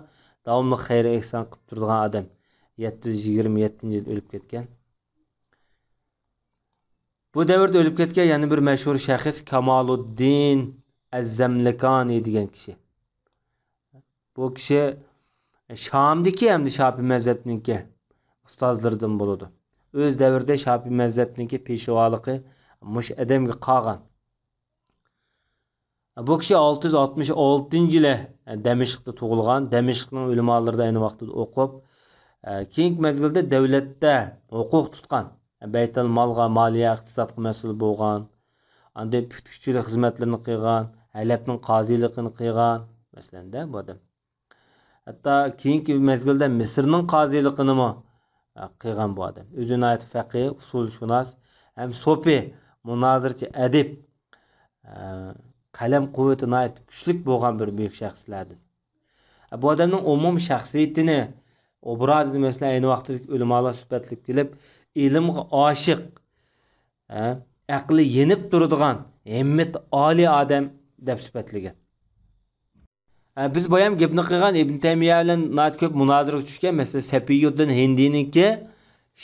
davomli xayr ehson qilib turgan odam. 727-yil o'lib ketgan. Bu davrda o'lib ketgan yana bir mashhur shaxs Kamaluddin Az-Zamlikani degan kishi. Bu kishi Şamdagi hamda Shofiy mazhabiniki ustozlaridan bo'ladi. O'z davrida Shofiy mazhabiniki peshvoligi mush odamga qolgan. Bu kishi 666-yili Damashqda tug'ilgan. Damashqning ulamolarida ayni vaqtida o'qib, keyingi mezgilda davlatda huquq tutgan. Baytul molga, moliya, iqtisodga mas'ul bo'lgan. anda pütükçülük xizmatlarini qilgan, Halepning qoziligini qilgan, masalan bu odam. Hatto keyingi mezgilda Misrning qoziligini qilgan bu odam. O'zini ayt faqih, usulshunos, ham so'pi, munozirchi, adib, qalam quvvati nihoyat kuchli bo'lgan bir buyuk shaxslardan. Bu odamning umum shaxsiyatini, obrazini mesela aynı vaqtda ulamolar sifatlab kelib, ilmga oshiq, aqli yenib turadigan, himmat oliy odam deb sifatlagan. Biz bu ham gapni qilgan Ibn Taymiya bilan nihoyat ko'p munoziraga tushgan, mesela Safiyuddin Hindiniki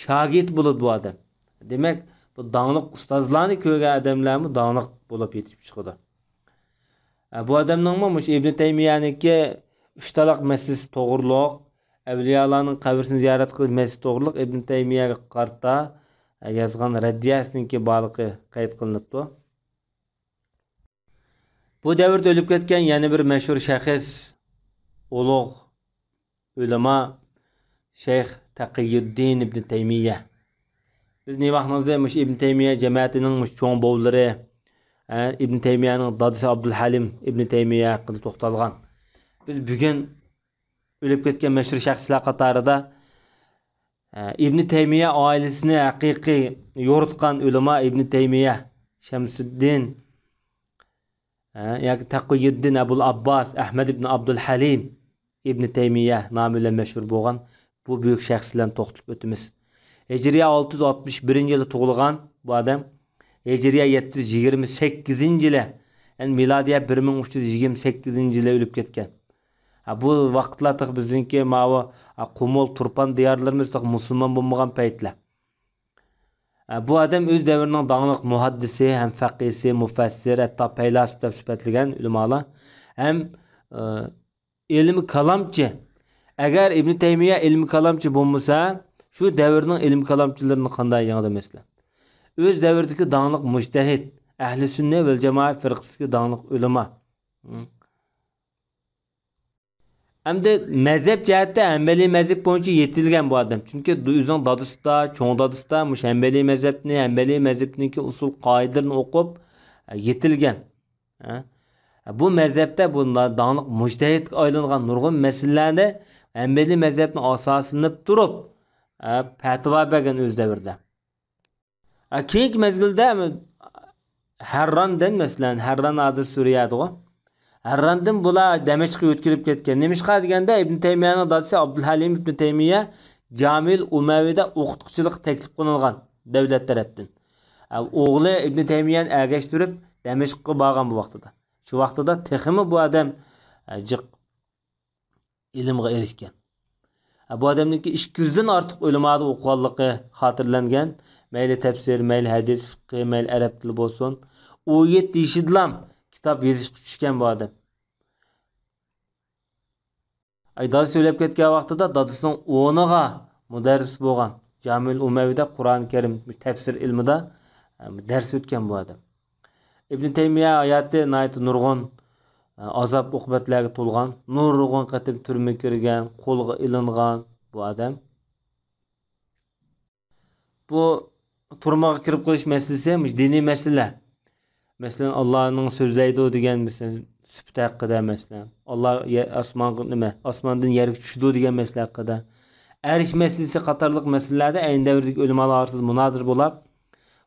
shogird bo'ladi bu odam. Demak, bu danglik ustozlarni ko'rgan odamlarmi danglik bo'lib yetib chiqadi. Bu odamning mush Ibn Taymiyaniki 3 taloq masalasi to'g'riliq, avliyolarning qabrini ziyorat qilish masalasi to'g'riliq Ibn Taymiyaga qarta yozgan raddiyasininki borligi qayd qilinibdi. Bu davrda o'lib ketgan yana bir mashhur shaxs ulug' ulamo Shayx Taqiyuddin Ibn Taymiya. Biz ne vaqtimizda mush Ibn Taymiya jamoatining mush cho'ng bovlari, Ibn Taymiyaning dadasi Abdul Halim Ibn Taymiya haqida to'xtalgan. Biz bugun o'lib ketgan mashhur shaxslar qatorida Ibn Taymiya oilasini haqiqiy yo'ritgan ulamo Ibn Taymiya, Shamsuddin yoki Taqiyuddin Abul Abbas Ahmad ibn Abdul Halim Ibn Taymiya nomi bilan mashhur bo'lgan bu buyuk shaxslarni to'xtalib o'tamiz. Hijriya 661-yili tug'ilgan bu odam Hijriya 728-yili, yani miladiya 1328-yili o'lib ketgan. Bu vaqtlarda bizningki mavi Qumul, Turpan diyorlarimiz musulmon bo'lmagan paytlar. Bu odam o'z davrining danglik muhaddisi, ham faqihsi, mufassir, hatto faylasuf deb sifatlagan ulamolar, ham ilmi kalamchi. Agar Ibn Taymiya ilmi kalamchi bo'lmasa, shu davrning ilm kalamchilarini qanday yangdi mesela? O'z davridagi danglik mujtahid, ahli sunna va jamoat firqasiga danglik ulamo. Hamda mazhab jihatda Hanbali mazhab bo'yicha yetilgan bu odam. Chunki o'zining dadisida, cho'ng dadisida mush Hanbali mazhabni, Hanbali mazhabniki usul qoidalarini o'qib yetilgan. Bu mazhabda bu danglik mujtahidga aylangan nurg'un masalalarni Hanbali mazhabni asoslanib turib fatvo bergan o'z davrida. Keyingi mezgilda Harrandan masalan, Harran hozir Suriyada Harrandan bular Damashqqa o'tkirib ketgan. Nemishqa deganda Ibn Taymiyaning dadasi Abdul Halim Ibn Taymiya Jamil Umaviyda o'qituvchilik taklif qilingan davlat tarafdan. O'g'li Ibn Taymiyani ergashtirib Damashqqa borgan bu vaqtida. Shu vaqtida texmi bu odam jiq ilmga erishgan. Bu odamniki 200 dan ortiq ulamada o'qiganligi xotirlangan. Mayli tafsir, mayli hadis, fiqh, mayli arab tili bo'lsin. 17 yoshidan kitob yozishga tushgan bu odam. Dadasi o'lib ketgan vaqtida dadasining o'g'liga mudarris bo'lgan. Jamil Umaviyda Qur'oni Karim tafsir ilmida dars o'tgan bu odam. Ibn Taymiya hayoti nihoyat nurg'un azob uqubatlarga to'lgan, nurg'un qatim turmaga kirgan, qo'lga ilingan bu odam. Bu turmaga kirib qolish masalasi diniy masala. Mesela Allah'ın sözleydi o degan mesela sübut haqida mesela. Allah osmondan yerga tushdi degan masala haqida. Erish masalasi qatorliq masalalarda ayni davrdagi ulamolar orasida munozir bo'lib,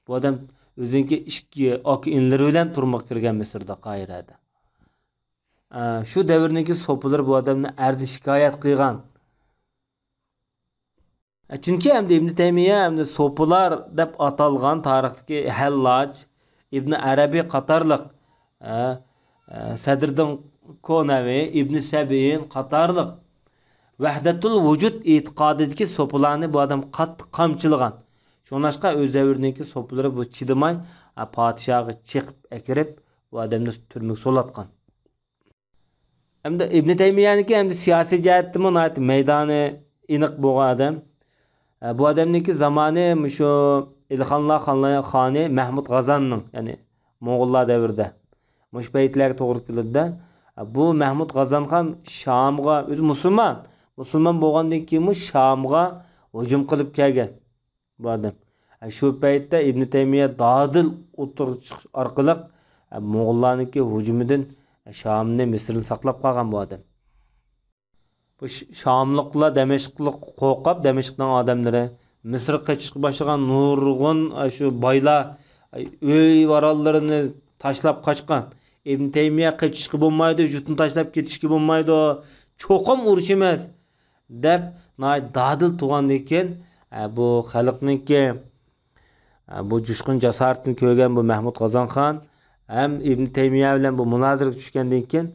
bu odam o'ziniki ikki aka inlari bilan turmaga kirgan Misrda, Qoirada. Shu davrniki so'pilar bu odamni arzi shikoyat qilgan. Chunki hamda Ibn Taymiya hamda so'pilar deb atalgan tarixdagi Hallaj, İbn Arabi qatarlıq, Sadrdan Konavi, İbn Sabiyin qatarlıq vahdatul vücud etiqadidagi so'pilarni bu odam qattiq qamchilagan. Shunashqa o'z davridagi so'pilari bu chidamay podshohga chiqib akirib bu odamni turmaga so'latgan. Hamda Ibn Taymiyaniki hamda siyosiy jihatdan maydoni aniq bo'lgan odam. Bu odamniki zamoni shu İlxanlar xoni Mahmud G'azanning, ya'ni Mo'g'ullar davrida. Mush paytlarga to'g'ri keladi. Bu Mahmud G'azan ham Shamga, o'zi musulmon bo'lgandan keyin Shamga hujum qilib kelgan bu odam. Shu paytda Ibn Taymiya dadil o'tirib chiqish orqali Mo'g'ullarniki hujumidan Shomni, Misrni saqlab qolgan bu odam. Bu Şamlıqlar Damashqlik qo'rqib, Damashqning odamlari Misrga qochishga boshlagan nurg'un shu boylar uy varollarini tashlab qochgan. Ibn Taymiya qochishga bo'lmaydi, yurtni tashlab ketishga bo'lmaydi, cho'qim urush emas deb dadil turgandan keyin bu xalqniki bu jushqun jasoratni ko'rgan bu Mahmud Qozonxon ham Ibn Taymiya bilan bu munozaraga tushgandan keyin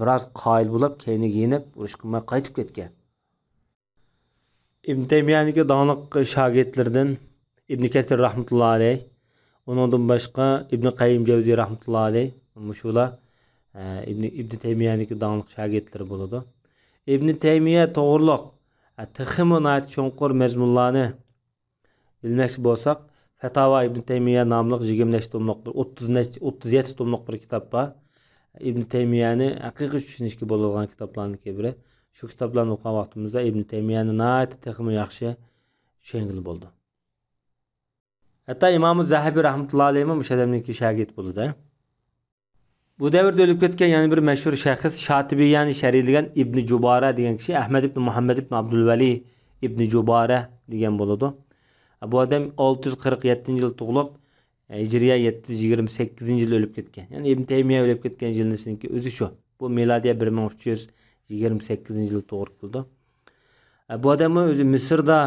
biroz qoyil bo'lib, keyni giyinib, urush qilmay qaytib ketgan. Ibn Taymiyaniki doniq shogirdlaridan Ibn Kasir rahmatullohi alayh, uningdan boshqa Ibn Qayyim Javziy rahmatullohi alayh, mushular Ibn Taymiyaniki doniq shogirdlari bo'ladi. Ibn Taymiya to'g'riliq tixmonat cho'nqur mazmunlarni bilmoqchi bo'lsak, Fatava Ibn Taymiya nomli 20 tomliq bir 37 tomliq bir kitob bor. Ibn Taymiyani haqiqiy tushunishga bo'lgan kitoblarning biri. Shu kitoblarni o'qigan vaqtimizda Ibn Taymiyani nihoyatda texmi yaxshi tushungil bo'ldi. Hatto Imom Zahabiy rahmatullohi alayhi ham o'sha odamniki shogird bo'ldi. Bu davrda o'lib ketgan yana bir mashhur shaxs Shotibiyani sharhlagan Ibn Jubara degan kishi Ahmad ibn Muhammad ibn Abdul Vali Ibn Jubara degan bo'ladi. Bu odam 647-yil tug'ilib, Hijriya 728-yil o'lib ketgan. Ya'ni Ibn Taymiya o'lib ketgan yilniki o'zi shu. Bu milodiya 1328-yil to'g'ri keldi. Bu odam o'zi Misrda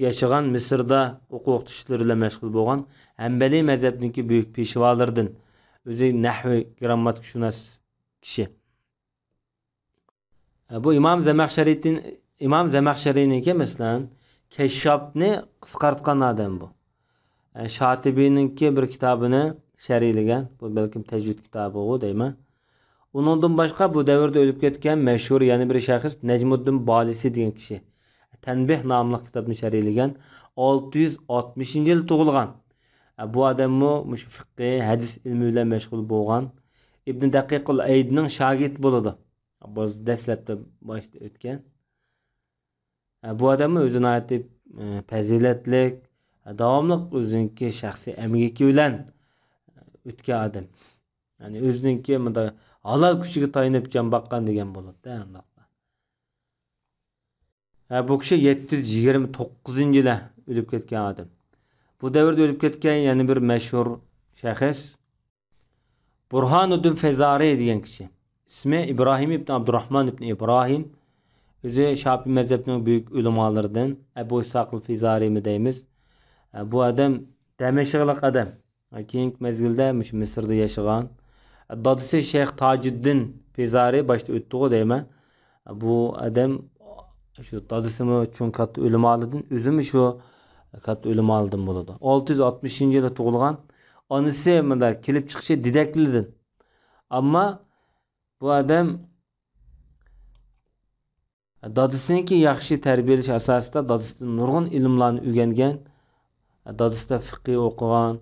yashagan, Misrda o'quv ishlari bilan mashg'ul bo'lgan, Hanbali mazhabiniki buyuk peshvolardan, o'zi nahv grammatikashunos kishi. Bu Imom Zamaxshariyninki masalan Kashshobni qisqartgan odam bu. Shotibiyninki bir kitobini sharhlagan, bu balkim tajvid kitobi o deyman. Uningdan boshqa bu davrda o'lib ketgan mashhur yana bir shaxs Najmuddin Bolisi degan kishi. Tanbih nomli kitobni sharhlagan, 660-yil tug'ilgan. Bu odammi mush fiqh, hadis ilmi bilan mashg'ul bo'lgan. Ibn Daqiqul Aydning shogird bo'ladi. Biz dastlabda boshda o'tgan. Bu odammi o'zini aytib fazilatlik, davomli o'ziniki shaxsiy amgiki bilan o'tgan odam. Ya'ni o'ziniki bunda halol kuchiga tayanib jon boqqan degan bo'ladi-da. Bu kishi 729-yilda o'lib ketgan odam. Bu davrda o'lib ketgan yana bir mashhur shaxs Burhanuddin Fazari degan kishi. İsmi İbrahim ibn Abdurrahman ibn İbrahim. O'zi Shofiy mazhabining buyuk ulamolaridan Abu Ishaq al-Fazari mi deymiz. Bu odam Damashqlik odam. Keyingi mezgilda Misrda yashagan. Dadisi Shayx Tajuddin Fazari boshda o'tdi deyman. Bu odam shu dadisimi uchun katta ulamolaridan, o'zimi shu katta ulamolaridan bo'ladi. 660-yilda tug'ilgan. Onasi bunda kelib chiqishi Didaklidan. Ammo bu odam dadisiniki yaxshi tarbiyalash asosida dadisidan nurg'un ilmlarni o'rgangan. Dadisida fiqh o'qigan,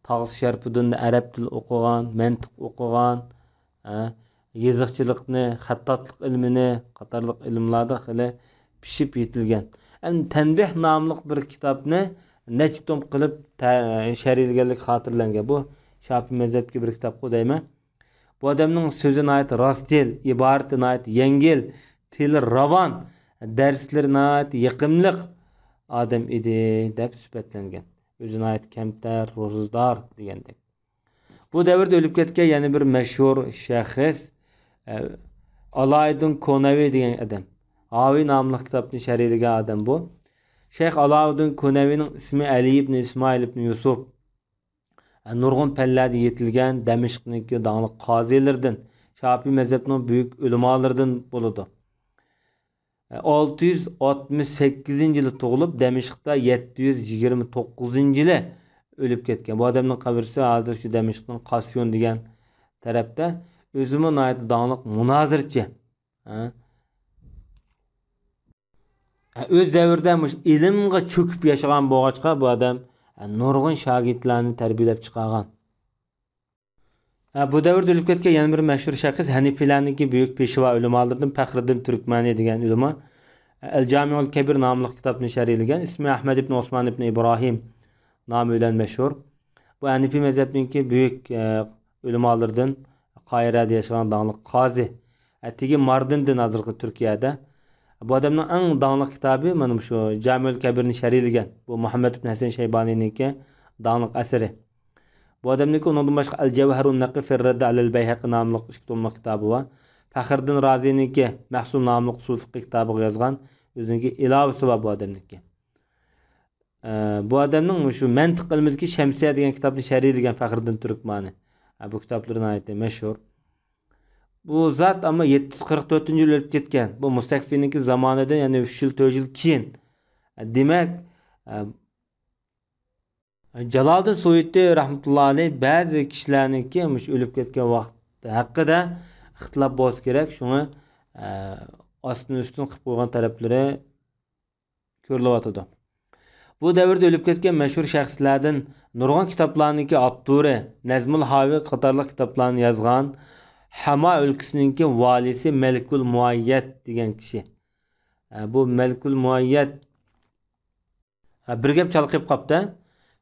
Tag'is Sharfuddin arab tili o'qigan, mantiq o'qigan, yoziqchilikni, xattotlik ilmini, qatorliq ilmlarda xili pishib yetilgan. Tanbih nomli bir kitobni necha tom qilib sharhlaganlik xotirlangan. Bu Shofiy mazhabiga bir kitob qo'yayman. Bu odamning so'zini ayt rostdil, iboratini ayt yengil, tili ravon, darslari ayt yiqimliq odam edi deb sifatlangan. O'zini ayt kamtar, ro'zdor degandek. Bu davrda o'lib ketgan yana bir mashhur shaxs Alaeddin Konaviy degan odam. Avi nomli kitobni sharhlagan odam bu. Shayx Alaeddin Konaviyning ismi Ali ibn Ismoil ibn Yusuf. Nurg'un fanlarda yetilgan Damashqniki dongli qozilardan, Shofiy mazhabining buyuk ulamolaridan bo'ladi. 668-yilda tug'ilib, Damashqda 729-yilda o'lib ketgan. Bu odamning qabrisi hozir shu Damashqning Qasyon degan tarafda. O'zimi nihoyat dongli munozirchi. O'z davrida ilmga cho'kib yashagan bo'g'achqa bu odam nurg'un shogirdlarni tarbiyalab chiqargan. Bu davrda o'lib ketgan yana bir mashhur shaxs Hanifiylarniki buyuk peshvo ulamolaridan Faxriddin Turkmani degan ulamo Al-Jami'ul Kabir nomli kitobni sharhlagan. İsmi Ahmad ibn Osman ibn İbrahim namı bilen meşhur. Bu Hanifi mezhebinki büyük ulemallardan Kahire'de yaşayan dağınık Qazi. Etigi Mardin'din hazırkı Türkiye'de. Bu adamın en dağınık kitabı benim şu Camiül Kebir'ni şerhleyen. Bu Muhammed ibn Hasan Şeybani'ninki dağınık eseri. Bu adamınki ondan başka El Cevherun Nakı fi Radd alel Beyhaqi namlı iki tomluk kitabı var. Fakhriddin Razi'ninki Mahsul namlı usul fıkıh kitabı yazgan. Özünki ilavesi var bu adamınki. Bu adamın şu mantık ilmideki Şemsiye degan kitabını şerhleyen Fakhriddin Türkmani. Bu kitapların ayeti meşhur. Bu zat ama 744 yıl ölüp ketken. Bu Mustakfi'ninki zamanında yani 3 yıl 4 yıl keyin. Demek Jaloliddin Suyuti rahmetullahi aleyh bazı kişilarninki ölüp ketken vaqtda haqida ixtilof bo'lsa kerak. Shuni ostini ustun qilib qo'ygan taraflari ko'rilyotdi. Bu davrda ölüp ketken meşhur şəxslərdən nurg'un kitoblarniki avtori Nazmul Havi qatorliq kitoblarni yozgan Hama ülkəsininki valisi Melikul Muayyad degan kishi. Bu Melikul Muayyad bir gap chalqib qopdi.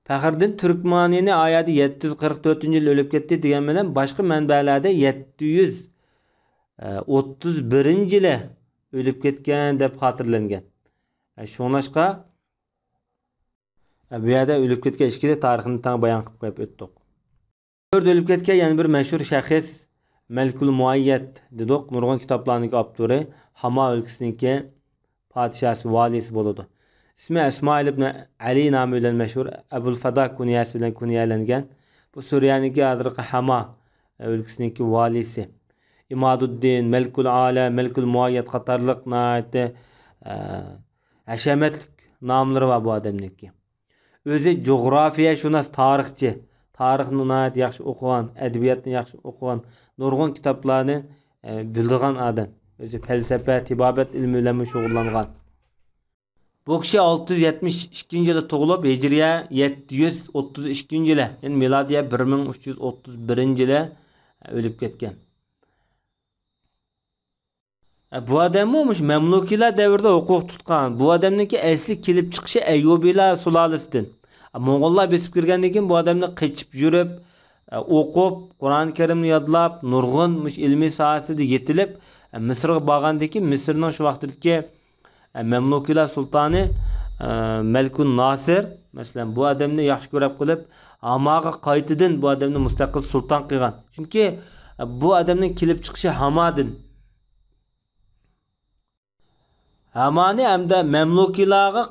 Fakhriddin Turkmaniyni oyati 744-yil o'lib ketdi degan bilan boshqa manbalarda 731-yili o'lib ketgan deb xotirlangan. Shunlashqa bu yerda o'lib ketgan ishkili tarixini tang bayon qilib qo'yib o'tdik. O'lib ketgan yana bir mashhur shaxs Melikul Muayyad dedik. Nurg'un kitoblarning avtori Hama ülkesiniki padişahı valisi bo'ladi. İsmi Esmail ibn Ali namı bilen meşhur. Ebul Fada kunyası bilen kunyalangan. Bu Suriyaniki hazırki Hama ülkesiniki valisi. İmaduddin, Melikul Ala, Melikul Muayyad qatorliq naati hashamatlik nomlari var bu adamniki. O'zi coğrafiyashunos tarixchi. Tarixni naat yaxshi o'qigan, adabiyotni yaxshi o'qigan, nurg'un kitoblarni bildigan adam. O'zi falsafa, tibobat ilmi bilan shug'ullangan. Bu kishi 672-yilda tug'ilib, Hijriya 732-yili, ya'ni milodiya 1331-yili o'lib ketgan. Bu adammış Memlukilar davrida huquq tutgan. Bu adamniki asli kelib chiqishi Ayyubiylar sulolasidan. Mo'g'ullar besib kirgandan keyin bu adamni qechib yurib, o'qib, Qur'oni Karimni yodlab, nurg'un ilmiy sohasida yetilib, Misrga borgandan keyin Misrning shu vaqtdagi Memlukilar sultoni Melikun Nasir masalan bu adamni yaxshi ko'rib qilib, Hamaga qaytadan bu adamni mustaqil sulton qilgan. Chunki bu adamning kelib chiqishi Hamadin. Hamani hamda Memlukilarga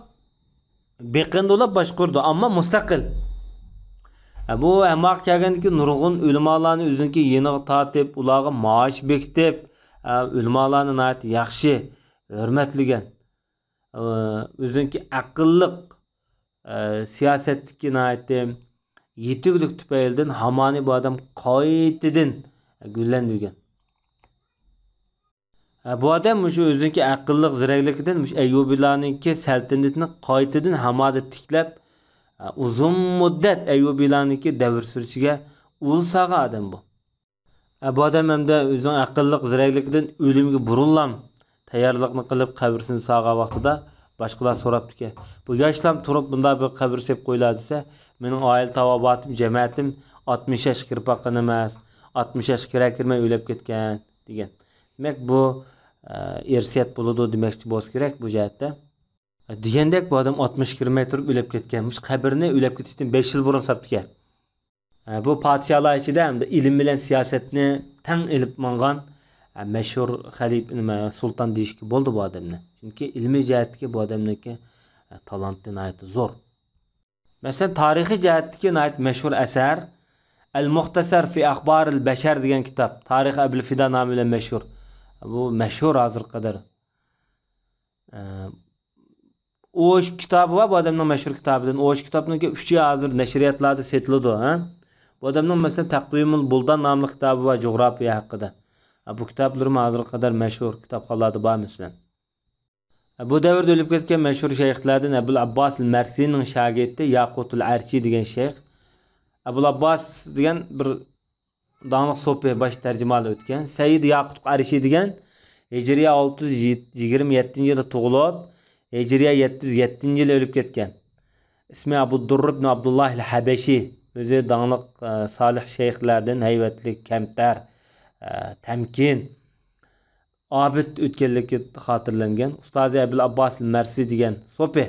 beqindolab boshqurdi, ammo mustaqil. Bu Hamaq kelgandiki nurg'un ulamolarni o'ziniki yeniga tortib, ularga maosh bekitib, ulamolarni nayt yaxshi hurmatlagan. O'ziniki aqlliq siyosatdagi nayt yetuklik tufaylidan Hamani bu odam qaytadan gullandirgan. Bu adam şu özünki aqlliq zirakligidan Ayyubiylarninki saltanatini qaytadan Hamada tiklab uzun muddat Ayyubiylarninki davr surishiga ul saga adam bu. Bu adam hamda o'zining aqlliq zirakligidan o'limga burunlam tayyorlikni qilib qabrsini saga vaqtida boshqalar so'rabdiki, bu yoshlam turib bunda bir qabr sep qo'yiladi desa, mening oila tavobatim, jamiyatim 60 yosh kirpaqin emas, 60 yosh kirmay o'lib ketgan degan. Demak bu irsiyat bo'ladi demoqchi bo'lsa kerak bu jihatda. Degandek bu odam 60 kirmay turib o'lib ketganmish. Qabrni o'lib ketishdan 5 yil burun saptigan. Bu podshohlar ichida hamda ilm bilan siyosatni tang ilib mangan mashhur xalif sulton deyishki bo'ldi bu odamni. Chunki ilmiy jihatdagi bu odamniki talantli nihoyatda zo'r. Masalan, tarixiy jihatdagi nihoyat mashhur asar Al-Muxtasar fi Akhbar al-Bashar degan kitob. Tarix Abul Fida nomi bilan mashhur. Bu mashhur hozir qadar. O'sh kitobi va bu odamning mashhur kitobidan. O'sh kitobniki 3 hozir nashriyatlarda setiladi, ha? Bu odamning masalan Taqvimul Buldan nomli kitobi va jo'g'rofiya haqida. Bu kitoblar hozir qadar mashhur kitobxonlarda bor masalan. Bu davrda o'lib ketgan mashhur shayxlardan Abul Abbas al-Marsining shogirdi Yaqutul Arshi degan shayx. Abul Abbas degan bir dağınıq sopi baş tercümalı o'tgan. Sayyid Yaqut Arishi degan Hijriya 627-yilda tug'ilib, Hijriya 707-yilda o'lib ketgan. ismi Abu Durr ibn Abdullah el-Habeşi. Özü dağınıq salih şeyhlerden heyvetlik, kemtar, temkin, abid o'tganligi xotirlangan. Ustozi Abul Abbas al-Marsi degan so'pi.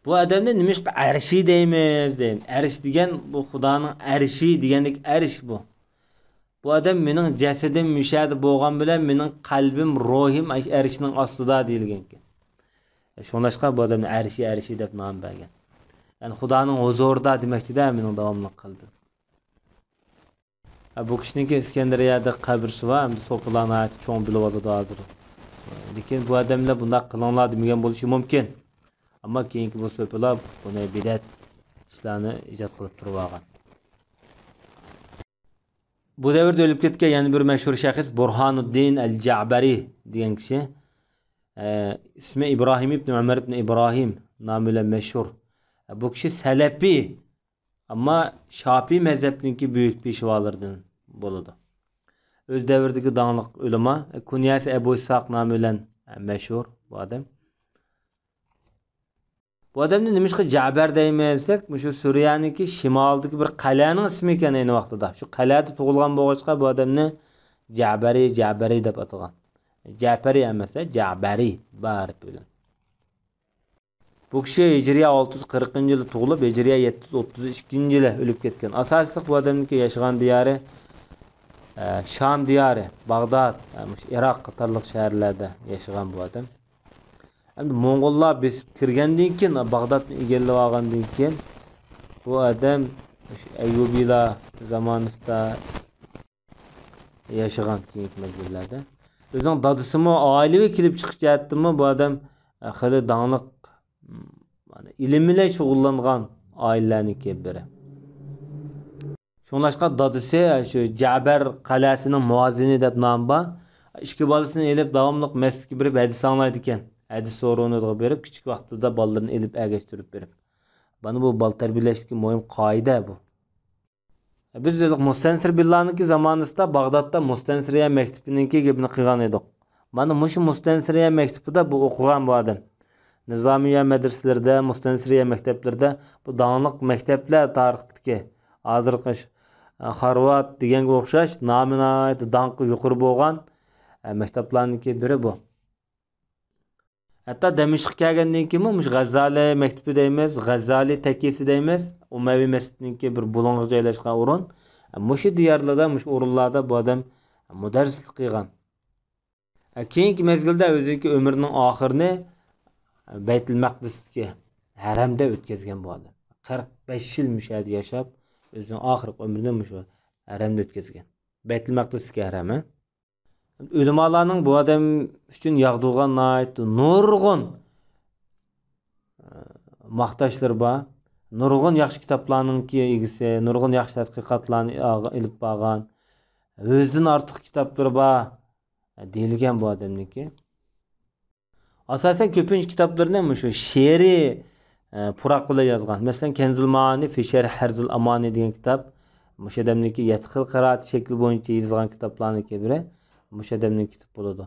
Bu adamni nimishqa arshi deymiz, deyim. Arish degan bu Xudoning arshi degandek arish bu. Bu adam mening jasadim mushadi bo'lgan bilan mening qalbim, ruhim arishning ostida deyilgan ekan. Shunlashqa bu adamni arshi deb nom bergan. Yani Xudoning huzurida demakchida mening davomli qalbim. Bu kishiniki Iskandariyada qabrisi bor, hamda so'qilana cho'ng bilib oladi hozir. Lekin bu odamlar bunday qilinglar demagan bo'lishi mumkin. Ammo keyingi bu so'pilar buni bidat ishlarni ijod qilib turib olgan. Bu davrda o'lib ketgan yana bir mashhur shaxs Burhanuddin al-Ja'bari degan kishi. İsmi İbrahim ibn Umar ibn İbrahim nomi bilan mashhur. Bu kishi Salafi ama Şafii mezhebiniki büyük peshvolardan bo'ladi. Öz davridagi dağınıq ulama, kunyasi Ebu İshaq nomi bilan mashhur bu adam. Bu adamni nimishqa Ja'bar deymizsak, shu Suriyaniki shimoldagi bir qal'aning ismi ekan ayni vaqtida. Shu qal'ada tug'ilgan bo'lg'achqa bu adamni Ja'bari deb atagan. Ja'fari emas, Ja'bari bar bilan. Bu kishi Hijriya 640-yili tug'ilib, Hijriya 732-yili o'lib ketgan. Asosiysi bu adamniki yashagan diyori Sham diyori, Bag'dod, Iroq qatorliq shaharlarda yashagan bu adam. Endi Mo'ng'ullar besib kirgandan keyin, Bag'dodni egallab olgandan keyin bu adam Ayyubiylar zamonida yashagan keyingi mezgillarda. O'zining dadisimi oilaviy kelib chiqish jihatdimi bu adam xili dağınıq ilim bilan shug'ullangan oilalarniki biri. Shunlashqa dadisi shu Ja'bar qal'asining muazzini deb nom bor. Ikki bolasini elib davomli masjidga berib hadis anglaydi ekan. Hadis so'rovini berib, kichik vaqtida bolalarni elib agashtirib berib. Bana bu bal tarbiyalashki muhim qoida bu. Biz Mustansir Billah'niki zamanında Bag'dodda Mustansiriya maktabiniki gapini qilgan edik. Mana mushu Mustansiriya maktabida bu o'qigan bu adam. Nizamiya madrasalarida, Mustansiriya maktablarida bu dağınıq maktablar tarixidagi hozirgi Harvard deganga o'xshash nominat danqi yuqori bo'lgan maktablarniki biri bu. Hatta Damashqqa kelgandan keyin mush G'azzali maktabi deymiz, G'azzali takkesi deymiz. Umayyi masjidiniki bir bulonga joylashgan o'rin. Mushu diyorlarda, mush o'rinlarda bu odam mudarrislik qilgan. Keyingi mezgilda o'zining umrining oxirini Baytul Maqdisdagi haramda o'tkazgan bu odam. 45 yil mushada yashab, o'zining oxirgi umrini mushu haramda o'tkazgan. Baytul Maqdisdagi harami. Ulamolarning bu odam uchun yog'dirgan nurg'un maqtashlar bor. Nurg'un yaxshi kitoblarningki egisi, nurg'un yaxshi tadqiqotlarni ilib borgan. O'zidan ortiq kitoblar bor deyilgan bu odamniki. Asosan ko'pincha kitoblarni shu she'ri puroq bilan yozgan. Masalan, Kenzul Maani fi Sharh Harzul Amani degan kitob mush odamniki 7 xil qiroat shakli bo'yicha yozilgan kitoblarniki biri. Mush odamning kitob bo'ladi.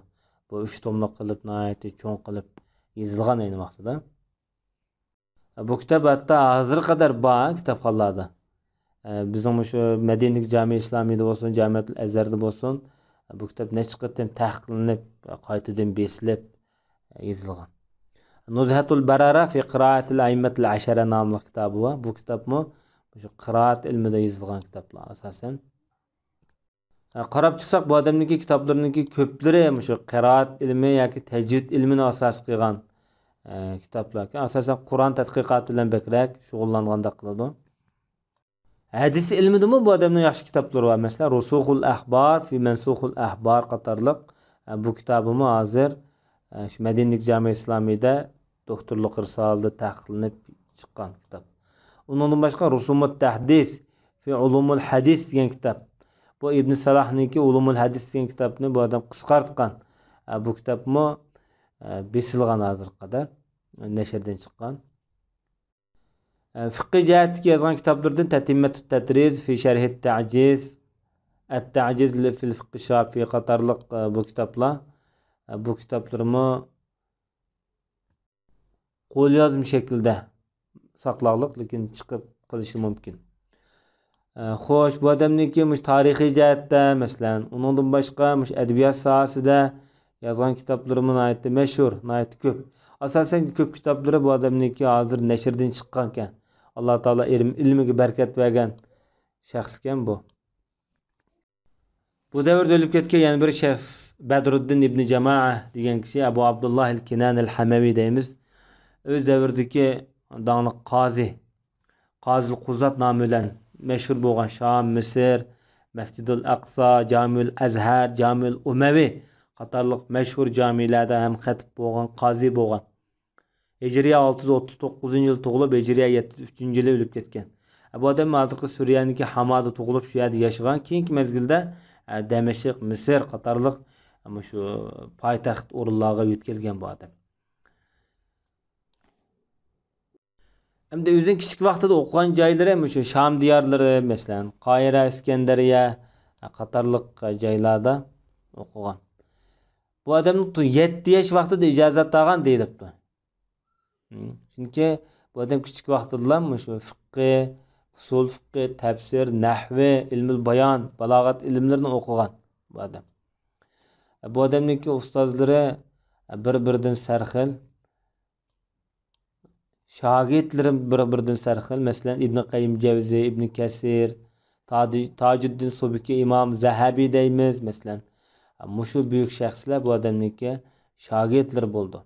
Bu 3 tomliq qilib, nihoyatda cho'ng qilib yozilgan ayni vaqtida. Bu kitob hatto hozir qadar bor kitobxonlarda. Bizning shu Madinalik Jami Islomiyda bo'lsin, Jamiatul Azharda bo'lsin, bu kitob necha qatim tahqiqlanib, qaytadan besilib yozilgan. Nuzhatul Barara fi Qira'atil A'immatil Ashara nomli kitobi bor. Bu kitobmi shu qiroat ilmida yozilgan kitoblar asosan. Qarab chiqsak bu odamniki kitoblarniki ko'plari shu qiroat ilmi yoki tajvid ilmini asos qilgan kitoblar. Asosan Qur'on tadqiqoti bilan bekrak shug'ullanganda qiladi. Hadis ilmidimi bu odamning yaxshi kitoblari bor. Masalan, Rusukhul Ahbar fi Mansukhul Ahbar qatorliq bu kitobimi hozir shu Madinalik Jami Islomiyda doktorlik risolada tahqiqlanib chiqqan kitob. Undan boshqa Rusumut Tahdis fi Ulumul Hadis degan kitob. Bu Ibn Salahniki Ulumul Hadis degan kitobni bu odam qisqartgan. Bu kitobmi besilgan hozir qadar nashrdan chiqqan. Fiqh jihatga yozgan kitoblardan Tatimmatut Tadriz fi Sharh at-Ta'jiz, At-Ta'jiz fil Fiqh Shafi'i qatorliq bu kitoblar. Bu kitoblarni qo'l yozma shaklda saqlaqliq, lekin chiqib qilishi mumkin. Xo'sh, bu odamniki tarixiy jihatda, masalan, uningdan boshqa adabiyot sohasida yozgan kitoblari nihoyatda mashhur, nihoyatda ko'p. Asosan ko'p kitoblari bu odamniki hozir nashrdan chiqqan ekan. Alloh taolo ilmiga barakat bergan shaxs ekan bu. Bu davrda o'lib ketgan yana bir shaxs Badruddin ibn Jamaa degan kishi, Abu Abdullah al-Kinan al-Hamavi deymiz. O'z davridagi dongli Qozil Quzat nomi bilan mashhur bo'lgan Sham, Misr, Masjidul Aqsa, Jamiul Azhar, Jamiul Umavi qatorliq mashhur jamilarda ham xatib bo'lgan, qozi bo'lgan. Hijriya 639-yil tug'ilib, Hijriya 73-yili o'lib ketgan. Bu odam hozirgi Suriyaniki Hamada tug'ilib, shu yerda yashagan. Keyingi mezgilda Damashq, Misr qatorliq shu poytaxt o'rinlarga yetkazgan bu odam. Hamda o'zining kichik vaqtida o'qigan joylari ham shu Sham diyorlari, masalan, Qoyira, Iskandariya qatorliq joylarda o'qigan. Bu odamning 7 yosh vaqtida ijozat olgan deyilibdi. Chunki bu odam kichik vaqtida shu fiqh, usul fiqh, tafsir, nahvi, ilmul bayon, balog'at ilmlarini o'qigan bu odam. Bu odamning ustozlari bir-biridan sarxil, shogirdlarim bir-biridan sarxil. Masalan, Ibn Qayyim Javziy, Ibn Kasir, Tajuddin Subki, Imom Zahabi deymiz, masalan. Mushu büyük shaxslar bu odamniki shogirdlari bo'ldi.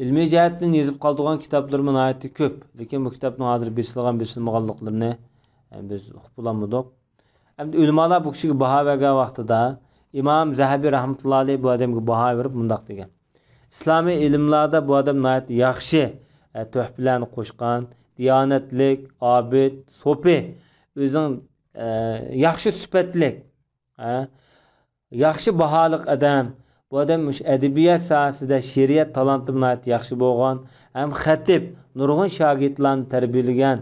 Ilmiy jihatdan yozib qoldirgan kitoblar nihoyatda ko'p, lekin bu kitobning hozir bisilmaganliklarini biz uqib olmadik. Hamda ulamolar bu kishiga baho bergan vaqtida Imom Zahabi rahmatullohi alayhi bu odamga baho berib bundoq degan: islomiy ilmlarda bu odam nihoyatda yaxshi tuhfalarni qo'shgan, diyonatlik, obid, so'pi, o'zining yaxshi sifatlik, yaxshi baholiq adam. Bu odam adabiyot sohasida she'riyat talanti bilan yaxshi bo'lgan, ham xatib, nurg'un shogirdlarni tarbiyalagan,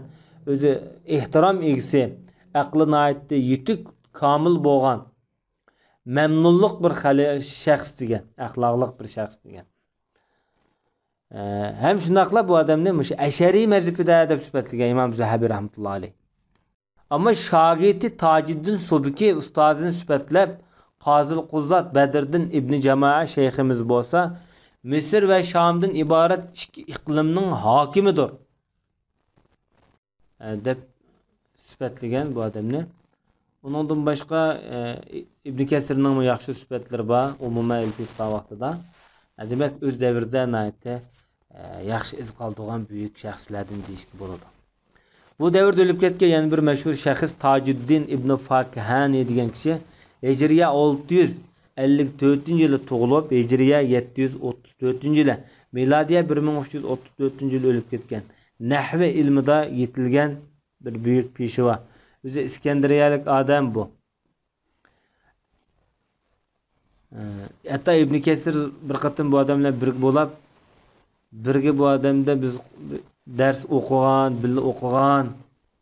o'zi ehtirom egisi, aqli nihoyatda yetuk, komil bo'lgan, mamnunlik bir shaxs degan, axloqli bir shaxs degan. Hem shunaqla bu odamni Ashariy mazhabida deb sifatlagan Imom Zahabi rahmatullohi alayh. Ammo shogirdi Tajuddin Subki ustozini sifatlab Qozil Quzat Badriddin ibn Jamaa shayximiz bo'lsa, Misr va Shamdan iborat ikki iqlimning hokimidir deb sifatlagan bu odamni. Uningdan boshqa Ibn Kasirning yaxshi sifatlari bor, umuman ilk vaqtida. Demak, o'z davrida nihoyatda yaxshi iz qoldirgan buyuk shaxslardan deyishga bo'ladi. Bu davrda o'lib ketgan yana bir mashhur shaxs Tajuddin ibn Fakihani degan kishi Hijriya 654-yili tug'ilib, Hijriya 734-yili, milodiya 1334-yili o'lib ketgan. Nahvi ilmida yetilgan bir buyuk peshva. O'zi Iskandariyalik odam bu. Hatta Ibn Kasir bir qatim bu odamlar birga bo'lib, birga bu odamda biz dars o'qigan, birga o'qigan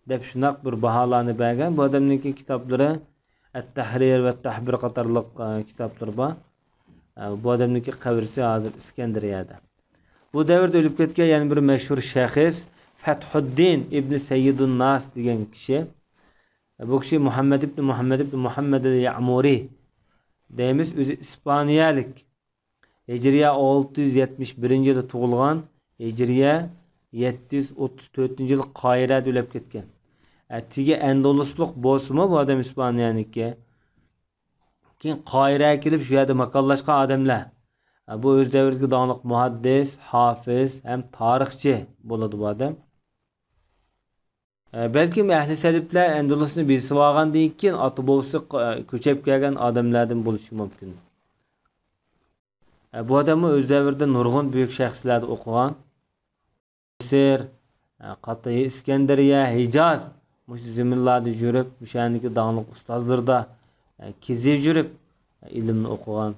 deb shunaq bir baholarni bergan. Bu odamning kitoblari At-Tahrir va At-Tahbir qatorliq kitoblar bor. Bu odamning qabrisi hozir Iskandariyada. Bu davrda o'lib ketgan yana bir mashhur shaxs Fathuddin ibn Sayyidun Nas degan kishi. Bu kishi Muhammad ibn Muhammad al-Ya'muri deymiz, o'zi İspaniyalik. Hijriya 671-yilda tug'ilgan, Hijriya 734-yil Qoyirada o'lib ketgan. Tigi Andaluslik bo'lsa-mu bu odam İspaniyaniki. Keyin Qoyiraga kelib shu yerda makonlashgan odamlar. Bu o'z davridagi donliq muhaddis, hofiz ham tarixchi bo'ladi bu odam. Belki ahli saliblar Andalusni besib olgandan keyin ota-bobasi ko'chib kelgan odamlardan bo'lishi mumkin. Bu odamni o'z davrida nurg'un buyuk shaxslarni o'qigan. Misr, Qat'iy, Iskandariya, Hijoz mush zaminlarda yurib, o'shaniki donliq ustozlarda kezib yurib ilmni o'qigan.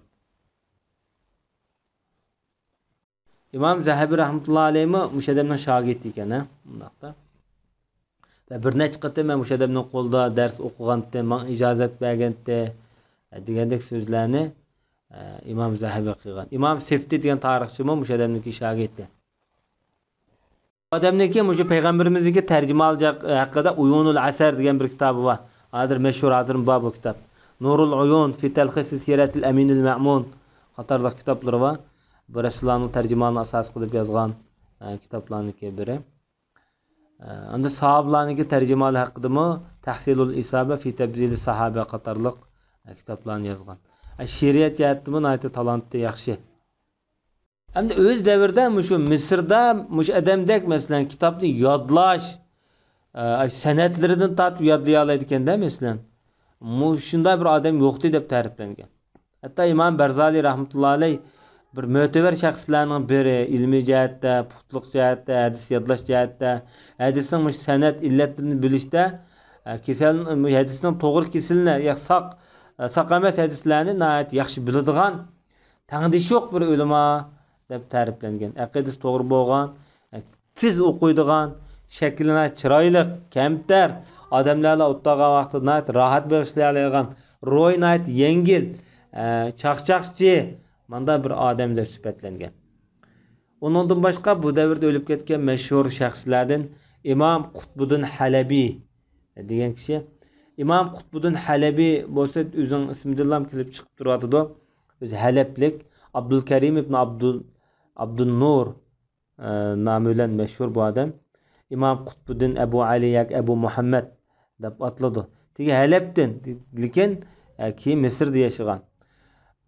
Imom Zahabi rahmatullohi alayhi mush odamning shogirdi ekan, bundaqda. Ve bir neçe qatim men o'sha odamning qo'lida dars o'qiganda, men ijozat berganda degandek so'zlarni İmam Zahabi qilgan. İmam Sefti degan tarixchimi o'sha odamniki shogirdi. Odamniki o'sha payg'ambarimizga tarjima haqida Uyunul Asar degan bir kitobi bor. Hozir mashhur, hozir bor bu kitob. Nurul Uyun fi talxis siratil Aminil Ma'mun qatorliq kitoblari bor. Bu Rasulullohning tarjimonini asos qilib yozgan kitoblarniki biri. Unda sahobalarniki tarjimali haqidami Tahsilul Isaba fi tabzil sahaba qatorliq kitoblarni yozgan. Şeriat jihatdan aytib talantli yaxshi. Hamda o'z davrida mushu Misrda mush odamdek masalan kitobni yodlash sanatlaridan tortib yodlay oladi ekanda masalan. Shunday bir odam yo'qdi deb ta'riflangan. Hatto Imom Barzali rahmatullohi alayh bir mo'tabar shaxslarning biri ilmiy jihatda, puxtliq jihatda, hadis yodlash jihatda, hadisning mush sanat illatlarini bilishda kasal hadisning to'g'ri kesilini saq emas hadislarni nihoyat yaxshi biladigan tangdish yo'q bir ulamo deb ta'riflangan. Aqidasi to'g'ri bo'lgan, tiz o'qiydigan, shaklini chiroyli, kamtar, odamlarga o'ttirgan vaqtida rohat bag'ishlay oladigan, ro'y nihoyat yengil, chaqchaqchi manda bir odam deb sifatlangan. Undan boshqa bu davrda o'lib ketgan mashhur shaxslardan Imom Qutbuddin Halabiy degan kishi. İmam Qutbuddin Halabiy bo'lsa o'zining ismidan ham kelib chiqib turadi. O'zi Halablik Abdulkarim ibn Abdun-Nur nomi bilan mashhur bu odam. Imom Qutbuddin Abu Ali yak Abu Muhammad deb atladi. Tegi Halabdan, lekin keyin Misrda yashagan.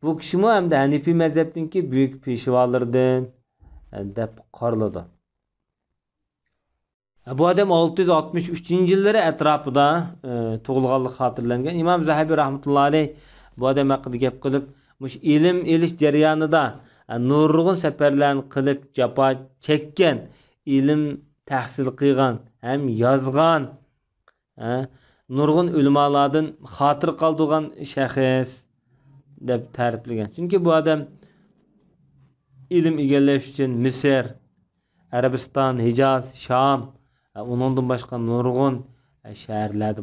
Bu kishi ham Hanifiy mazhabninki buyuk peshvolardan deb qaraladi. Bu adam 663-yillari atrofida tug'ilganligi xotirlangan. İmam Zahabi rahmatullohi alayh bu odam haqida gap qilib, mush ilm elish jarayonida nurg'un safarlarni qilib jafo chekkan, ilm tahsil qilgan, ham yozgan, nurg'un ulamolardan xotir qoldirgan shaxs deb ta'riflagan. Chunki bu odam ilm egallash uchun Misr, Arabiston, Hijoz, Sham undan boshqa nurg'un shaharlarda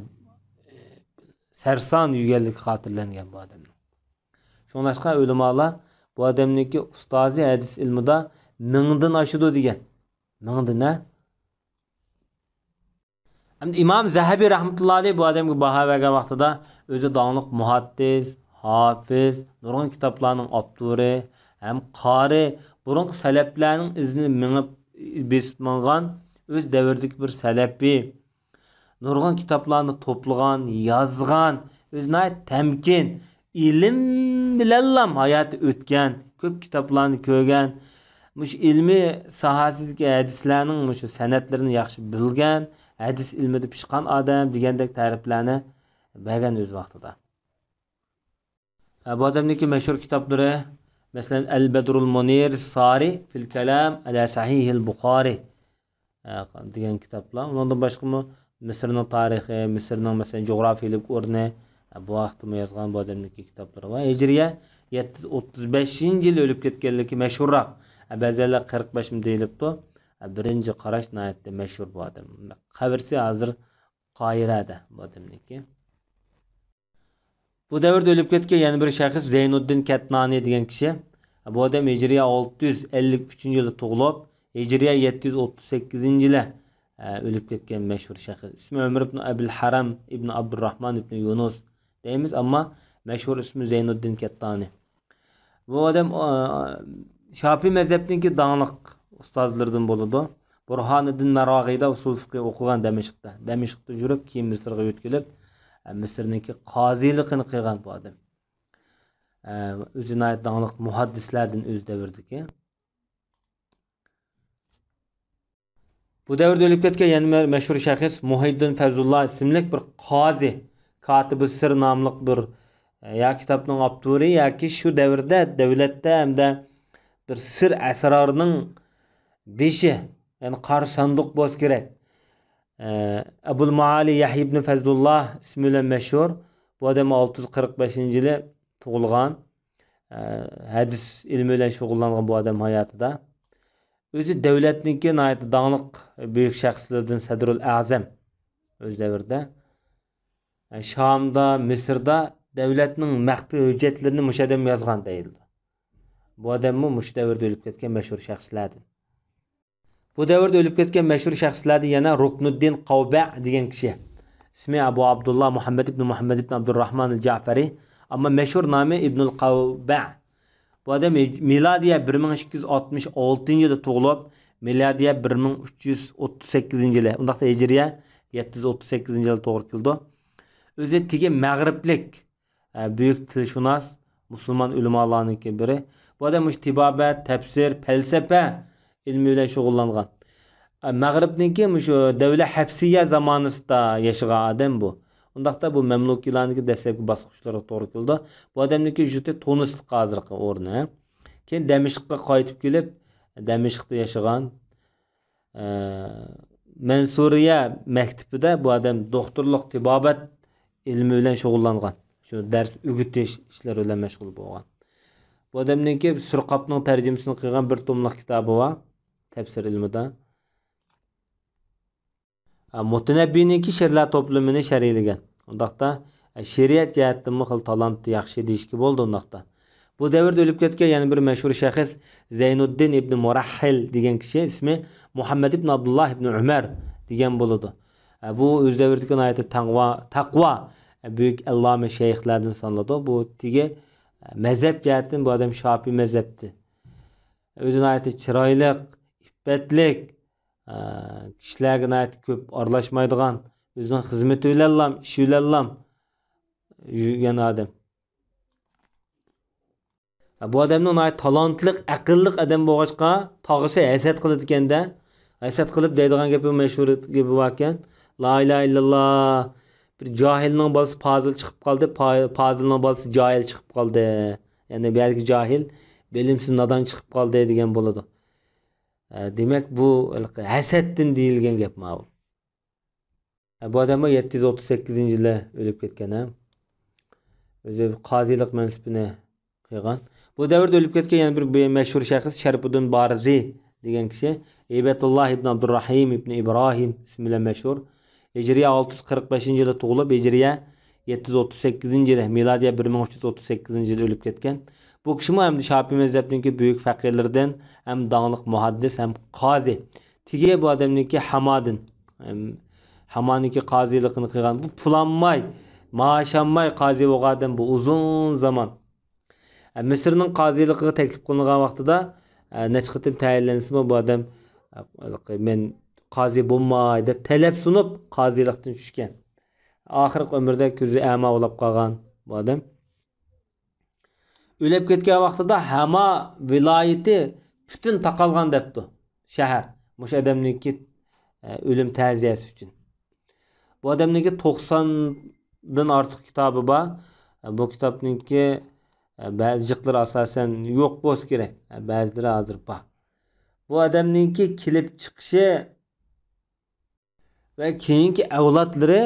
sarson yurganligi xotirlangan bu odamning. Shunlashqa ulamolar bu odamniki ustozi hadis ilmida mingdan oshidi degan. Mingdan a? Hamda İmom Zahabi rahmatullohi alayh bu odamga baho bergan vaqtida o'zi donliq muhaddis, hofiz, nurg'un kitoblarning avtori, ham qori, burungi salaflarning izini mingib besib mangan o'z davridagi bir salafiy, nurg'un kitoblarni to'plagan, yozgan, o'zini tamkin, ilm bilan hayoti o'tgan, ko'p kitoblarni ko'rgan, mush ilmiy sohasidagi hadislarning mush sanatlarini yaxshi bilgan, hadis ilmida pishqan odam degandek ta'riflarni bergan o'z vaqtida. Bu odamniki mashhur kitoblari masalan Al-Badrul Munir Sari fil kalam ala Sahih al-Bukhari degan kitoblar. Undan boshqa Misrning tarixi, Misrning masalan jo'grafiyalik o'rni bu vaqtda yozgan bu odamniki kitoblari va Hijriya 735-yil o'lib ketganligi mashhurroq. Ba'zilar 45 deyilibdi. Birinchi qarash nihoyatda mashhur bu odam. Qabrisi hozir Qoyirada bu odamniki. Bu davrda o'lib ketgan yana bir shaxs Zeynuddin Katnani degan kishi. Bu odam Hijriya 653-yilda tug'ilib, Hijriya 738-yilda o'lib ketgan mashhur shaxs. İsmi Ömer ibn Abul Haram ibn Abdurrahman ibn Yunus deymiz, ammo mashhur ismi Zeynuddin Katnani. Bu odam Şafiy mazhabiniki dağınıq ustozlardan bo'ladi. Burhoniddin Marog'iyda usul fiqh o'qigan Damashqda. Damashqda yurib, keyin Misrga o'tkilib, Misrniki qoziligini qilgan bu odam. O'zini dağınıq muhaddislardan o'z davridagi. Bu davrda o'lib ketgan yana mashhur shaxs Muhiddin Fazlullah ismli bir qozi, Katib-i Sir nomli bir ya kitobning avtori yoki shu davrda davlatda hamda bir sir asrorining beshi, ya'ni qari sanduq bo'lsa kerak. Abul Maali Yahya ibn Fazlullah ismi bilan mashhur. Bu odam 645-yili tug'ilgan. Hadis ilmi bilan shug'ullangan bu odam hayotida. O'zi davlatniki nihoyat danglik buyuk shaxslardan Sadrul Azam o'z davrida. Shamda, Misrda davlatning maxfiy hujjatlarini mush odam yozgan deyildi. Bu odammi mush davrda o'lib ketgan mashhur shaxslardan. Bu davrda o'lib ketgan mashhur shaxslardan yana Ruknuddin Qavba degan kishi. İsmi Abu Abdullah Muhammad ibn Abdurrahman el-Ja'fari ama meşhur nomi İbn al-Qavba. Bu adam miladiya 1266 yılda tug'ilib, miladiya 1338 yılı. Undaqda hijriya 738 yılda to'g'ri keldi. O'zi tigi Mag'riblik büyük tilshunos musulmon ulamolarning biri. Bu adam tibobat, tafsir, falsafa ilmi bilan shug'ullangan. Mag'ribniki shu davlat hafsiya zamonasida yashagan odam bu. Undaqda bu mamlukiylarniki dastlabki bosqichlariga to'g'ri keldi. Bu odamniki juda Tunislik hozirgi o'rni. Keyin Damashqqa qaytib kelib, Damashqda yashagan. Mansuriya maktabida bu odam doktorlik tibobat ilmi bilan shug'ullangan. Shu dars o'gitish ishlari bilan mashg'ul bo'lgan. Bu odamniki Surqobning tarjimasini qilgan bir tomliq kitobi bor, tafsir ilmida. Mutanabbiyniki she'rlar to'plamini sharhlagan. Undaqda she'riyat jihatdan xil talant yaxshi deyishki bo'ldi undaqda. Bu davrda o'lib ketgan yana bir mashhur shaxs Zaynuddin ibn Murahhil degan kishi ismi Muhammad ibn Abdullah ibn Umar degan bo'ladi. Bu o'z davridagi nihoyatda taqvo büyük allame shayxlardan sanaladi. Bu tigi mazhab jihatdan bu odam Shofiy mazhabdi. O'zi nihoyatda chiroyli, iffatlik, kishilarga nihoyatda ko'p aralashmaydigan, o'zining xizmati bilan, ishi bilan yurgan odam. Bu odamning nihoyat talantli, aqlli odam bo'lg'achqa tog'isi hasad qiladi ekanda, hasad qilib deydigan gapi mashhur gapi bor ekan. La ilaha illalloh. Bir cahilning bolasi fazil chiqib qoldi, fazilning bolasi jahil chiqib qoldi. Ya'ni belki jahil, bilimsiz nadan chiqib qoldi degan bo'ladi. Demak bu hasaddan deyilgan gap ma'lum. Bu odam 738-yilda o'lib ketgan. O'zi qozilik mansibini qilgan. Bu davrda o'lib ketgan yana bir mashhur shaxs Sharifuddin Barizi degan kishi, Eybatullah ibn Abdurrahim ibn Ibrohim ismi bilan mashhur. Hijriya 645-yilda tug'ilib, Hijriya 738-yilda, miladiya 1338-yilda o'lib ketgan. Bu kishi ham Shofiy mazhabining büyük faqihlardan, ham dağlıq muhaddis, ham qozi. Tigi bu odamniki Hamadin. Hamaniki qoziligini qilgan. Bu pulanmay, maaşanmay qozi bo'lgan odam bu uzun zaman. Misrning qoziligiga taklif qilingan vaqtida necha qitim tayinlansa bu odam men qozi bo'lmay deb talab sunib qozilikdan tushgan. Oxirgi umrida ko'zi ama bo'lib qolgan bu odam. O'lib ketgan vaqtida Hama viloyati butun taqalgan debdi. Shahar. Mush odamniki o'lim ta'ziyasi uchun. Bu odamniki 90 dan ortiq kitobi bor. Bu kitobniki ba'zilar asosan yo'q bo'lsa kerak. Ba'zilari hozir bor. Bu odamniki kelib chiqishi ve keyingi avlodlari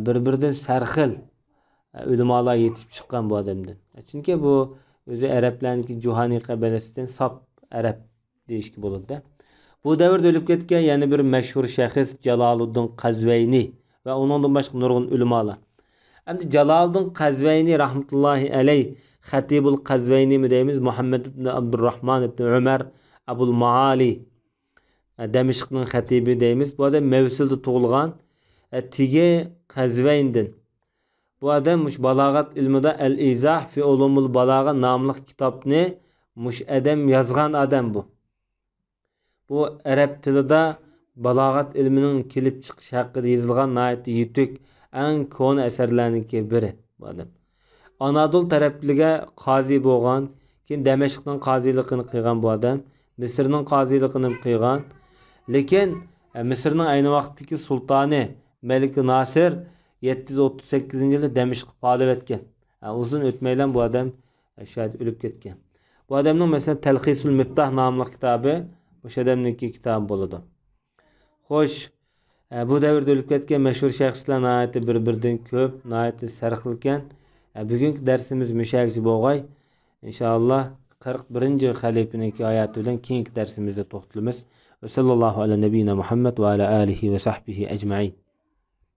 bir-biridan sarxil ulamolar yetib chiqqan bu odamdan. Chunki bu o'zi arablarning Juhani qabilasidan sop arab deyishki bo'ladi. Bu davrda o'lib ketgan yana bir mashhur shaxs Jaloluddin Qazvayni ve onundan boshqa nurg'un ulamolar. Endi Jaloluddin Qazvayni rahmatullohi alayh, Xatibul Qazvayni mi deymiz, Muhammad ibn Abdurrahman ibn Umar Abul Maali Damashqning xatibi deymiz. Bu odam Mevsilda tug'ilgan. Tigi Qazvayndan. Bu odam mush balog'at ilmida Al-Izah fi ulumul balog'a nomli kitobni mush adam yozgan odam bu. Bu arab tilida balog'at ilmining kelib chiqish haqida yozilgan nihoyat yutuq eng ko'n asarlarning biri bu odam. Anadolu tarafliga qozi bo'lgan, keyin Damashqning qoziligini qilgan bu odam, Misrning qoziligini qilgan. Lekin Misrning ayni vaqtdagi sultoni Malik Nasir 738-yilda Damashqqa g'olib etgan. Uzun o'tmaylan bu odam shahid o'lib ketgan. Bu odamning mesela Talxisul Miftah nomli kitobi o'sha odamniki kitob bo'ladi. Xo'sh, bu davrda o'lib ketgan mashhur shaxslar nihoyatda bir-biridan ko'p, nihoyatda sarxilkan. Bugungi darsimiz mushakchi bo'lg'ay. Inshaalloh 41-xalifaning hayoti bilan keyingi darsimizda to'xtalamiz. Ve sallallahu ala nebiyina Muhammed ve ala alihi ve sahbihi ecmaîn.